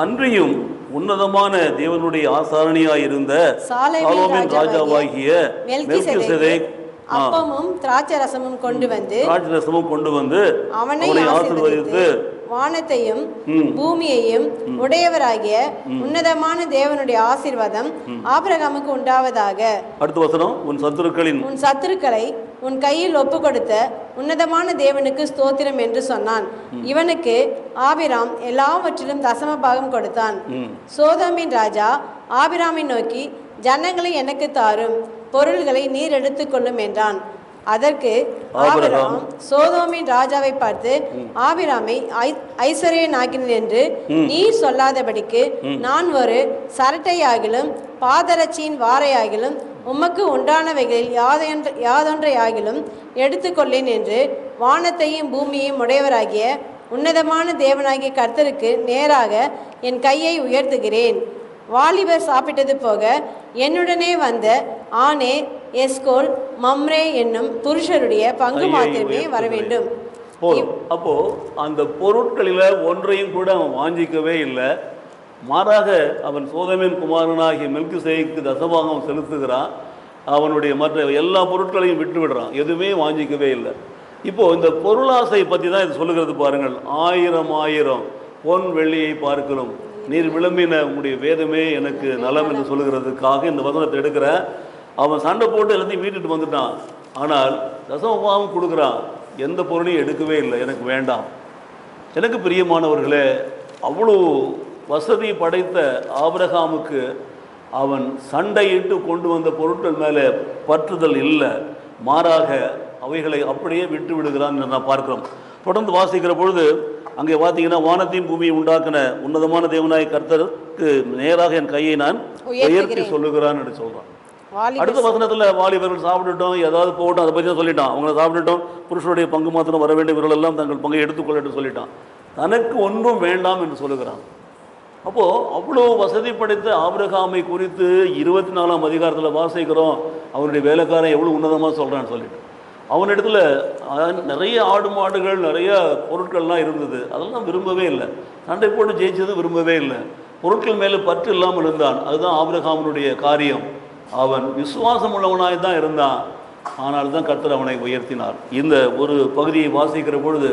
அன்றியும் உன்னதமான தேவனுடைய ஆசாரணியாய் இருந்த சாலோமின் ராஜாவாகிய மெல்கிசேதேக் அப்பமும் திராட்சரசமும் கொண்டு வந்து அவனை ஆசீர்வதித்து வானத்தையும் பூமியையும் உடையவராகிய உன்னதமான தேவனுடைய ஆசீர்வாதம் ஆபிரகாமுக்கு உண்டாவதாக. அடுத்த வசனம். உன் சத்துருக்களை உன் கையில் ஒப்பு கொடுத்த உன்னதமான தேவனுக்கு ஸ்தோத்திரம் என்று சொன்னான். இவனுக்கு ஆபிராம் எல்லாவற்றிலும் தசம பாகம் கொடுத்தான். சோதோமின் ராஜா ஆபிராமை நோக்கி, ஜனங்களை எனக்கு தாரும், பொருள்களை நீர் எடுத்துக்கொள்ளும் என்றான். அதற்கு ஆபிராம் சோதோமின் ராஜாவை பார்த்து, ஆபிராமை ஐஸ்வர்யனாக்கினேன் என்று நீ சொல்லாதபடிக்கு நான் ஒரு சரட்டையாகிலும் பாதரட்சியின் வாரையாகிலும் உமக்கு உண்டானவைகளில் யாதொன்றையாகிலும் எடுத்துக்கொள்ளேன் என்று வானத்தையும் பூமியையும் உடையவராகிய உன்னதமான தேவனாகிய கர்த்தருக்கு நேராக என் கையை உயர்த்துகிறேன். வாலிபர் சாப்பிட்டது போக என்னுடனே வந்த ஆனே, எஸ்கோல், மம்ரே என்னும் புருஷருடைய பங்கு மாத்திரமே வர வேண்டும். அப்போ அந்த பொருட்களில் ஒன்றையும் கூட அவன் வாஞ்சிக்கவே இல்லை. மாறாக அவன் சோதோமின் குமாரனாகிய மெல்கிசேதேக்கு தசபாகம் செலுத்துகிறான். அவனுடைய மற்ற எல்லா பொருட்களையும் விட்டு விடுறான், எதுவுமே வாஞ்சிக்கவே இல்லை. இப்போது இந்த பொருளாசை பற்றி தான் இது சொல்லுகிறது பாருங்கள். 1000 பொன் வெள்ளியை பார்க்கிறோம், நீர் விளம்பின உங்களுடைய வேதமே எனக்கு நலம் என்று சொல்லுகிறதுக்காக இந்த வசனத்தை எடுக்கிறேன். அவன் சண்டை போட்டு எல்லாத்தையும் வீட்டுட்டு வந்துட்டான். ஆனால் தசமபாகம் கொடுக்குறான், எந்த பொருளையும் எடுக்கவே இல்லை, எனக்கு வேண்டாம். எனக்கு பிரியமானவர்களே, அவ்வளோ வசதி படைத்த ஆபிரகாமுக்கு அவன் சண்டையிட்டு கொண்டு வந்த பொருட்கள் மேலே பற்றுதல் இல்லை. மாறாக அவைகளை அப்படியே விட்டு விடுகிறான் என்று நான் பார்க்கிறோம். தொடர்ந்து வாசிக்கிற பொழுது அங்கே பார்த்தீங்கன்னா, வானத்தையும் பூமியை உண்டாக்கின உன்னதமான தேவனாய கர்த்தருக்கு நேராக என் கையை நான் உயர்த்தி சொல்லுகிறான் என்று சொல்கிறான். அடுத்த வசனத்தில் வாலிபர்கள் சாப்பிட்டுட்டோம், ஏதாவது போகட்டும், அதை பற்றி தான் சொல்லிட்டான். அவங்கள சாப்பிட்டுட்டோம், புருஷனுடைய பங்கு மாத்திரம் வர வேண்டியவர்கள் எல்லாம் தங்கள் பங்கை எடுத்துக்கொள்ளட்டு சொல்லிட்டான். தனக்கு ஒன்றும் வேண்டாம் என்று சொல்லுகிறான். அப்போது அவ்வளோ வசதி படைத்த ஆபிரகாமை குறித்து 24ஆம் அதிகாரத்தில் வாசிக்கிறோம். அவனுடைய வேலைக்காரன் எவ்வளோ உன்னதமாக சொல்கிறான்னு சொல்லிட்டு, அவனிடத்துல நிறைய ஆடு மாடுகள் நிறைய பொருட்கள்லாம் இருந்தது. அதெல்லாம் விரும்பவே இல்லை. சண்டை போட்டு ஜெயிச்சது விரும்பவே இல்லை. பொருட்கள் மேலே பற்று இல்லாமல் இருந்தான். அதுதான் ஆபிரகாமனுடைய காரியம். அவன் விசுவாசம் உள்ளவனாய் தான் இருந்தான். ஆனால் தான் கர்த்தர் அவனை உயர்த்தினார். இந்த ஒரு பகுதியை வாசிக்கிற பொழுது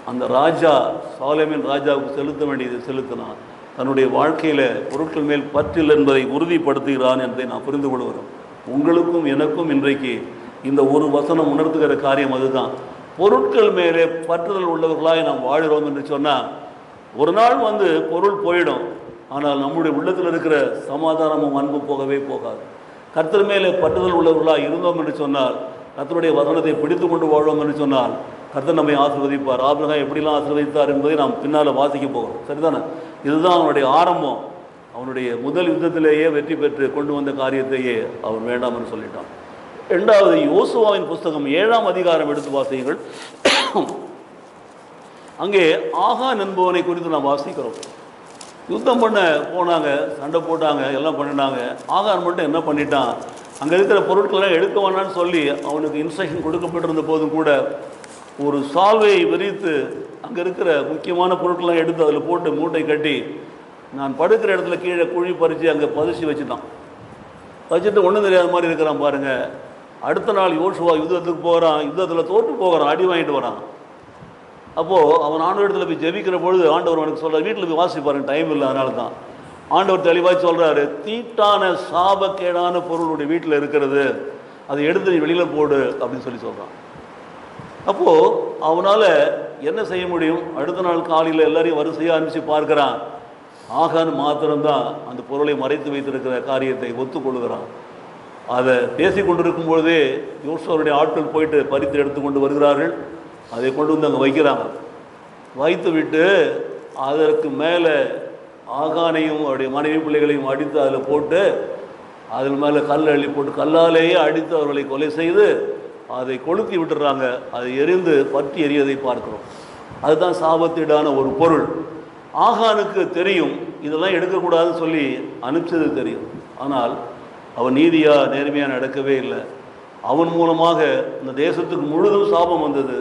அந்த ராஜா சாலேமின் ராஜாவுக்கு செலுத்த வேண்டியது செலுத்தினான். தன்னுடைய வாழ்க்கையில் பொருட்கள் மேல் பற்றில் என்பதை உறுதிப்படுத்துகிறான் என்பதை நான் புரிந்து கொள்கிறோம். உங்களுக்கும் எனக்கும் இன்றைக்கு இந்த ஒரு வசனம் உணர்த்துகிற காரியம் அதுதான். பொருட்கள் மேலே பற்றுதல் உள்ளவர்களாய் நாம் வாழ்கிறோம் என்று சொன்னால் ஒரு நாள் பொருள் போயிடும். ஆனால் நம்முடைய உள்ளத்தில் இருக்கிற சமாதானமும் அன்பு போகவே போகாது. கர்த்தர் மேலே பற்றுதல் உள்ளவர்களாக இருந்தோம் என்று சொன்னால், கர்த்தருடைய வசனத்தை பிடித்து கொண்டு வாழ்வோம் என்று சொன்னால், கர்த்தர் நம்மை ஆசீர்வதிப்பார். ஆபிரகாம் எப்படிலாம் ஆசீர்வதித்தார் என்பதை நாம் பின்னால் வாசிக்க போகிறோம். சரிதானே? இதுதான் அவனுடைய ஆரம்பம். அவனுடைய முதல் யுத்தத்திலேயே வெற்றி பெற்று கொண்டு வந்த காரியத்தையே அவன் வேண்டாம் என்று சொல்லிட்டான். இரண்டாவது, யோசுவாவின் புஸ்தகம் 7ஆம் அதிகாரம் எடுத்து வாசியுங்கள். அங்கே ஆகான் என்பவனை குறித்து நாம் வாசிக்கிறோம். யுத்தம் பண்ண போனாங்க, சண்டை போட்டாங்க, எல்லாம் பண்ணினாங்க. ஆகான் மட்டும் என்ன பண்ணிட்டான், அங்கே இருக்கிற பொருட்களெல்லாம் எடுக்க வேணான்னு சொல்லி அவனுக்கு இன்ஸ்ட்ரக்ஷன் கொடுக்கப்பட்டிருந்த போதும் கூட ஒரு சால்வையை விரித்து அங்கே இருக்கிற முக்கியமான பொருட்கள்லாம் எடுத்து அதில் போட்டு மூட்டை கட்டி நான் படுக்கிற இடத்துல கீழே குழி பறித்து அங்கே பதிச்சு வச்சுட்டான். வச்சுட்டு ஒன்றும் தெரியாத மாதிரி இருக்கிறான் பாருங்கள். அடுத்த நாள் யோசுவா யுத்தத்துக்கு போகிறான். யுத்தத்தில் தோற்று போகிறான், அடி வாங்கிட்டு வரான். அப்போது அவன் ஆண்டவரிடத்தில் போய் ஜெபிக்கிற பொழுது ஆண்டவர் அவனுக்கு சொல்கிறார், வீட்டில் போய் வாசிப்பாருங்க, டைம் இல்லை, அதனால தான் ஆண்டவர் தெளிவாக சொல்கிறாரு, தீட்டான சாபக்கேடான பொருளுடைய வீட்டில் இருக்கிறது, அதை எடுத்து நீ வெளியில் போடு அப்படின்னு சொல்கிறான். அப்போது அவனால் என்ன செய்ய முடியும்? அடுத்த நாள் காலையில் எல்லாரையும் வரிசையாக அனுப்பிச்சு பார்க்குறான். ஆகான் மாத்திரம்தான் அந்த பொருளை மறைத்து வைத்திருக்கிற காரியத்தை ஒத்துக்கொள்கிறான். அதை பேசி கொண்டிருக்கும் பொழுதே யோசுவாவுடைய ஆட்கள் போயிட்டு பறித்து எடுத்து கொண்டு வருகிறார்கள். அதை கொண்டு வந்து அங்கே வைக்கிறாங்க. வைத்து விட்டு அதற்கு மேலே ஆகானையும் அவருடைய மனைவி பிள்ளைகளையும் அடித்து அதில் போட்டு அதில் மேலே கல் அள்ளி போட்டு கல்லாலேயே அடித்து அவர்களை கொலை செய்து அதை கொளுத்தி விட்டுறாங்க. அதை எரிந்து பற்றி எரியதை பார்க்கிறோம். அதுதான் சாபத்தீடான ஒரு பொருள். ஆகானுக்கு தெரியும் இதெல்லாம் எடுக்கக்கூடாதுன்னு சொல்லி அனுப்பிச்சது தெரியும். ஆனால் அவன் நீதியாக நேர்மையாக நடக்கவே இல்லை. அவன் மூலமாக இந்த தேசத்துக்கு முழுதும் சாபம் வந்தது.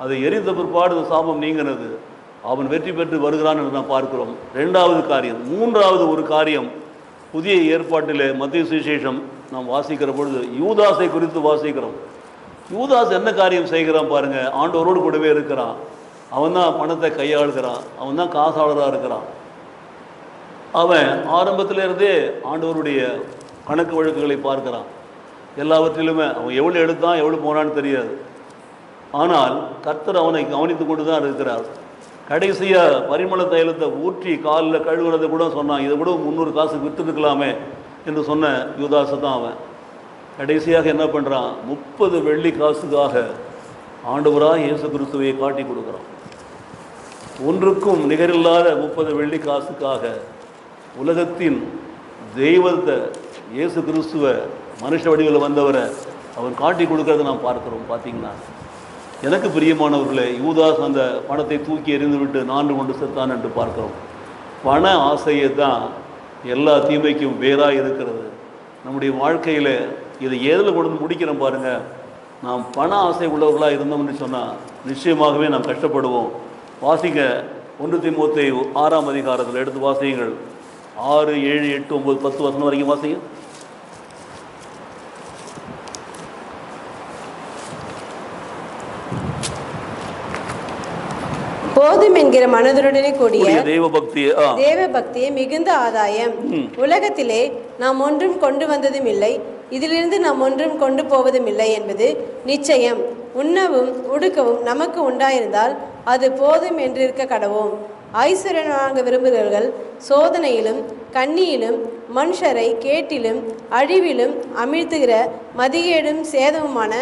அதை எரிந்த பிற்பாடு இந்த சாபம் நீங்கினது. அவன் வெற்றி பெற்று வருகிறான் என்று நாம் பார்க்கிறோம். ரெண்டாவது காரியம். மூன்றாவது ஒரு காரியம் புதிய ஏற்பாட்டில் மத்திய சுவிசேஷம் நாம் வாசிக்கிற பொழுது யூதாசை குறித்து வாசிக்கிறோம். யூதாஸ் என்ன காரியம் செய்கிறான் பாருங்கள். ஆண்டவரோடு கூடவே இருக்கிறான். அவன் தான் பணத்தை கையாளுகிறான். அவன் தான் காசாளராக இருக்கிறான். அவன் ஆரம்பத்திலிருந்தே ஆண்டவருடைய கணக்கு வழக்குகளை பார்க்கிறான். எல்லாவற்றிலுமே அவன் எவ்வளோ எடுத்தான் எவ்வளோ போனான்னு தெரியாது. ஆனால் கர்த்தர் அவனை கவனித்து கொண்டு தான் இருக்கிறார். கடைசியாக பரிமள தைலத்தை ஊற்றி காலில் கழுவுறதை கூட சொன்னான். இதை கூட 300 காசுக்கு விற்றுருக்கலாமே என்று சொன்ன யூதாசு தான் அவன். கடைசியாக என்ன பண்ணுறான்? 30 வெள்ளி காசுக்காக ஆண்டவராக இயேசு கிறிஸ்துவை காட்டி கொடுக்குறான். ஒன்றுக்கும் நிகரில்லாத 30 வெள்ளி காசுக்காக உலகத்தின் தெய்வத்தை இயேசு கிறிஸ்துவை மனுஷ வடிவில் வந்தவரை அவன் காட்டி கொடுக்கறத நாம் பார்க்கிறோம். பார்த்தீங்கன்னா எனக்கு பிரியமானவர்களே, யூதாஸ் அந்த பணத்தை தூக்கி எறிந்து விட்டு நான்கு கொண்டு செத்தான் என்று பார்க்கிறோம். பண ஆசையை தான் எல்லா தீமைக்கும் வேறாக இருக்கிறது. நம்முடைய வாழ்க்கையில் இதை ஏதில் கொண்டு முடிக்கிறோம் பாருங்கள். நாம் பண ஆசை உள்ளவர்களாக இருந்தோம்னு சொன்னால் நிச்சயமாகவே நாம் கஷ்டப்படுவோம். வாசிங்க 1 தீமோத்தேயு 6ஆம் அதிகாரத்தில் எடுத்து வாசியுங்கள். 6, 7, 8, 9, 10 வசனம் வரைக்கும் வாசிங்க. போதும் என்கிற மனதுடனே கூடிய தேவ பக்தியே மிகுந்த ஆதாயம். உலகத்திலே நாம் ஒன்றும் கொண்டு வந்ததும் இல்லை, இதிலிருந்து நாம் ஒன்றும் கொண்டு போவதும் இல்லை என்பது நிச்சயம். உண்ணவும் உடுக்கவும் நமக்கு உண்டாயிருந்தால் அது போதும் என்றிருக்க கடவோம். ஐஸ்வர்யம் வாங்க விரும்புகிறவர்கள் சோதனையிலும் கண்ணியிலும் மனுஷரை கேட்டிலும் அழிவிலும் அமிழ்த்துகிற மதிகேடும் சேதமுமான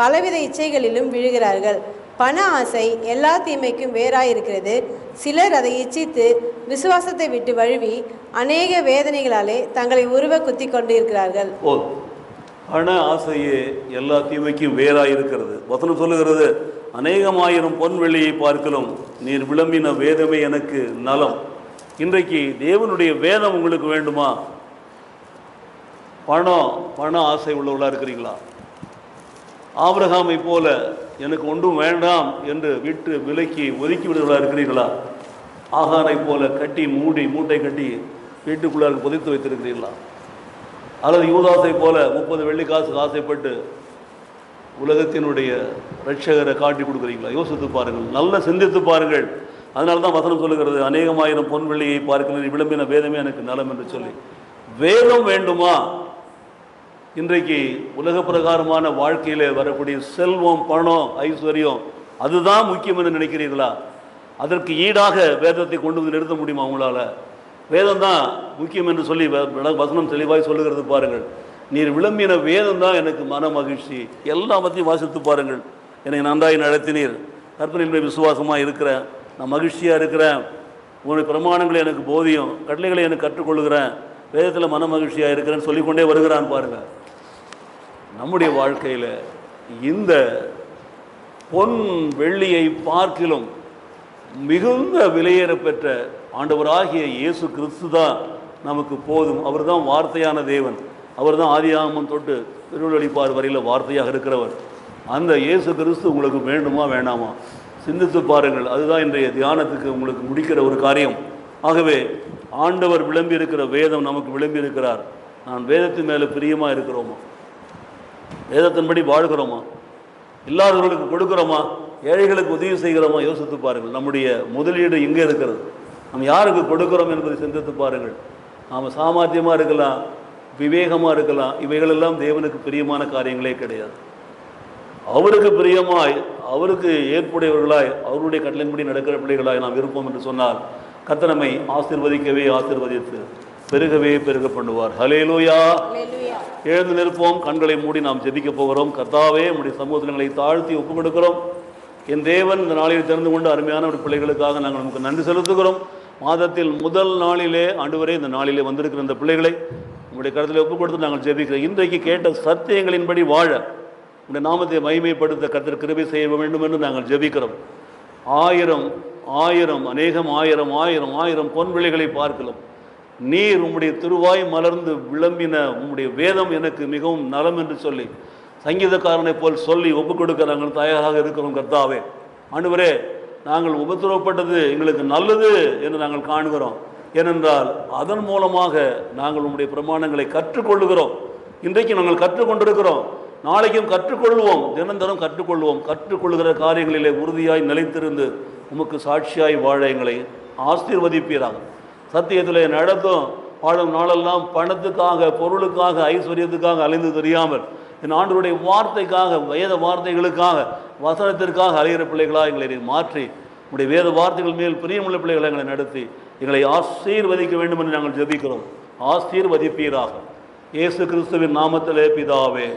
பலவித இச்சைகளிலும் விழுகிறார்கள். பண ஆசை எல்லா தீமைக்கும் வேறாயிருக்கிறது. சிலர் அதை இச்சித்து விசுவாசத்தை விட்டு வழுவி அநேக வேதனைகளாலே தங்களை உருவ குத்தி கொண்டு இருக்கிறார்கள். பண ஆசையே எல்லா தீமைக்கும் வேறாயிருக்கிறது. வசனம் சொல்லுகிறது, அநேகமாயிரம் பொன் வெள்ளியை பார்க்கலும் நீர் விளம்பின வேதமே எனக்கு நலம். இன்றைக்கு தேவனுடைய வேதம் உங்களுக்கு வேண்டுமா? பண ஆசை உள்ளவர்களாக இருக்கிறீங்களா? ஆபிரகாமை போல எனக்கு ஒன்றும் வேண்டாம் என்று விட்டு விலக்கி ஒதுக்கி விடுவதாக இருக்கிறீர்களா? ஆகானை போல கட்டி மூட்டை கட்டி வீட்டுக்குள்ளாக புதைத்து வைத்திருக்கிறீர்களா? அல்லது யூதாசை போல 30 வெள்ளி காசுக்கு ஆசைப்பட்டு உலகத்தினுடைய இரட்சகரை காட்டி கொடுக்குறீங்களா? யோசித்து பாருங்கள், நல்ல சிந்தித்து பாருங்கள். அதனால தான் வசனம் சொல்லுகிறது, அநேகமாயிரம் பொன் வெள்ளியை பார்க்கிறேன் விளம்பின வேதமே எனக்கு நலம் என்று சொல்லி. வேதம் வேண்டுமா? இன்றைக்கு உலக பிரகாரமான வாழ்க்கையில் வரக்கூடிய செல்வம், பணம், ஐஸ்வர்யம் அதுதான் முக்கியம் என்று நினைக்கிறீர்களா? அதற்கு ஈடாக வேதத்தை கொண்டு வந்து நிறுத்த முடியுமா உங்களால்? வேதம் தான் முக்கியம் என்று சொல்லி வசனம் தெளிவாய் சொல்லுகிறது பாருங்கள். நீர் விளம்பின வேதம் தான் எனக்கு மன மகிழ்ச்சி. எல்லாத்தையும் வாசித்து பாருங்கள். என்னை நன்றாய் நடத்தினீர், கற்பனையினுடைய விசுவாசமாக இருக்கிறேன், நான் மகிழ்ச்சியாக இருக்கிறேன், உங்களுடைய பிரமாணங்களை எனக்கு போதியும், கட்டளைகளை எனக்கு கற்றுக்கொள்கிறேன், வேதத்தில் மன மகிழ்ச்சியாக இருக்கிறேன்னு சொல்லிக்கொண்டே வருகிறான்னு பாருங்கள். நம்முடைய வாழ்க்கையில் இந்த பொன் வெள்ளியை பார்க்கிலும் மிகுந்த விலையேற பெற்ற ஆண்டவராகிய இயேசு கிறிஸ்து தான் நமக்கு போதும். அவர் தான் வார்த்தையான தேவன். அவர் தான் ஆதியாகமம் தொட்டு திருவள்ளுவர் வரையில் வார்த்தையாக இருக்கிறவர். அந்த இயேசு கிறிஸ்து உங்களுக்கு வேண்டுமா வேண்டாமா? சிந்தித்து பாருங்கள். அதுதான் இன்றைய தியானத்துக்கு உங்களுக்கு முடிக்கிற ஒரு காரியம். ஆகவே ஆண்டவர் விளம்பி இருக்கிற வேதம் நமக்கு விளம்பி இருக்கிறார். நான் வேதத்தின் மேலே பிரியமாக இருக்கிறோமா? வேதத்தின்படி வாழ்கிறோமா? இல்லாதவர்களுக்கு கொடுக்குறோமா? ஏழைகளுக்கு உதவி செய்கிறோமா? யோசித்து பாருங்கள். நம்முடைய முதலீடு இங்கே இருக்கிறது. நம்ம யாருக்கு கொடுக்குறோம் என்பதை சிந்தித்து பாருங்கள். நாம் சாமர்த்தியமாக இருக்கலாம், விவேகமாக இருக்கலாம், இவைகளெல்லாம் தேவனுக்கு பிரியமான காரியங்களே கிடையாது. அவருக்கு பிரியமாய், அவருக்கு ஏற்புடையவர்களாய், அவருடைய கட்டளையின்படி நடக்கிற பிள்ளைகளாய் நாம் இருப்போம் என்று சொன்னால் கர்த்தர் நம்மை ஆசீர்வதிக்கவே ஆசீர்வதித்து பெருகவே பெருக பண்ணுவார். ஹல்லேலூயா. எழுந்து நிற்போம். கண்களை மூடி நாம் ஜெபிக்க போகிறோம். கர்த்தாவே, நம்முடைய சமூகங்களை தாழ்த்தி ஒப்புக் கொடுக்கிறோம். என் தேவன் இந்த நாளில் தெரிந்து கொண்டு அருமையான ஒரு பிள்ளைகளுக்காக நாங்கள் நமக்கு நன்றி செலுத்துகிறோம். மாதத்தில் முதல் நாளிலே ஆண்டவரே இந்த நாளிலே வந்திருக்கிற இந்த பிள்ளைகளை உங்களுடைய கருத்தில் ஒப்புக் கொடுத்து நாங்கள் ஜெபிக்கிறோம். இன்றைக்கு கேட்ட சத்தியங்களின்படி வாழ உங்களுடைய நாமத்தை மகிமைப்படுத்த கர்த்தர் கிருபை செய்ய வேண்டும் என்று நாங்கள் ஜெபிக்கிறோம். 1000 அநேகம் 1000 பொன் விளைகளை பார்க்கலாம். நீர் உம்முடைய திருவாய் மலர்ந்து விளம்பின உம்முடைய வேதம் எனக்கு மிகவும் நலம் என்று சொல்லி சங்கீதக்காரனை போல் சொல்லி ஒப்புக் கொடுக்க நாங்கள் தயாராக இருக்கிறோம். கர்த்தாவே, ஆண்டவரே, நாங்கள் உபத்திரவப்பட்டது எங்களுக்கு நல்லது என்று நாங்கள் காண்கிறோம். ஏனென்றால் அதன் மூலமாக நாங்கள் உம்முடைய பிரமாணங்களை கற்றுக்கொள்ளுகிறோம். இன்றைக்கு நாங்கள் கற்றுக்கொண்டிருக்கிறோம், நாளைக்கும் கற்றுக்கொள்வோம், தினந்தரம் கற்றுக்கொள்வோம். கற்றுக்கொள்கிற காரியங்களிலே உறுதியாய் நிலைத்திருந்து உமக்கு சாட்சியாய் வாழ எங்களை ஆசீர்வதிப்பீராக. சத்தியத்தில் நடத்தும் வாழும் நாளெல்லாம் பணத்துக்காக, பொருளுக்காக, ஐஸ்வர்யத்துக்காக அலைந்து தெரியாமல் என் ஆண்டவருடைய வார்த்தைக்காக, வேத வார்த்தைகளுக்காக, வசனத்திற்காக அலைகிற பிள்ளைகளாக எங்களை மாற்றி உடைய வேத வார்த்தைகள் மேல் பிரியமுள்ள பிள்ளைகளை எங்களை நடத்தி எங்களை ஆசீர்வதிக்க வேண்டும் என்று நாங்கள் ஜெபிக்கிறோம். ஆசீர்வதிப்பீராக. இயேசு கிறிஸ்துவின் நாமத்திலே பிதாவே.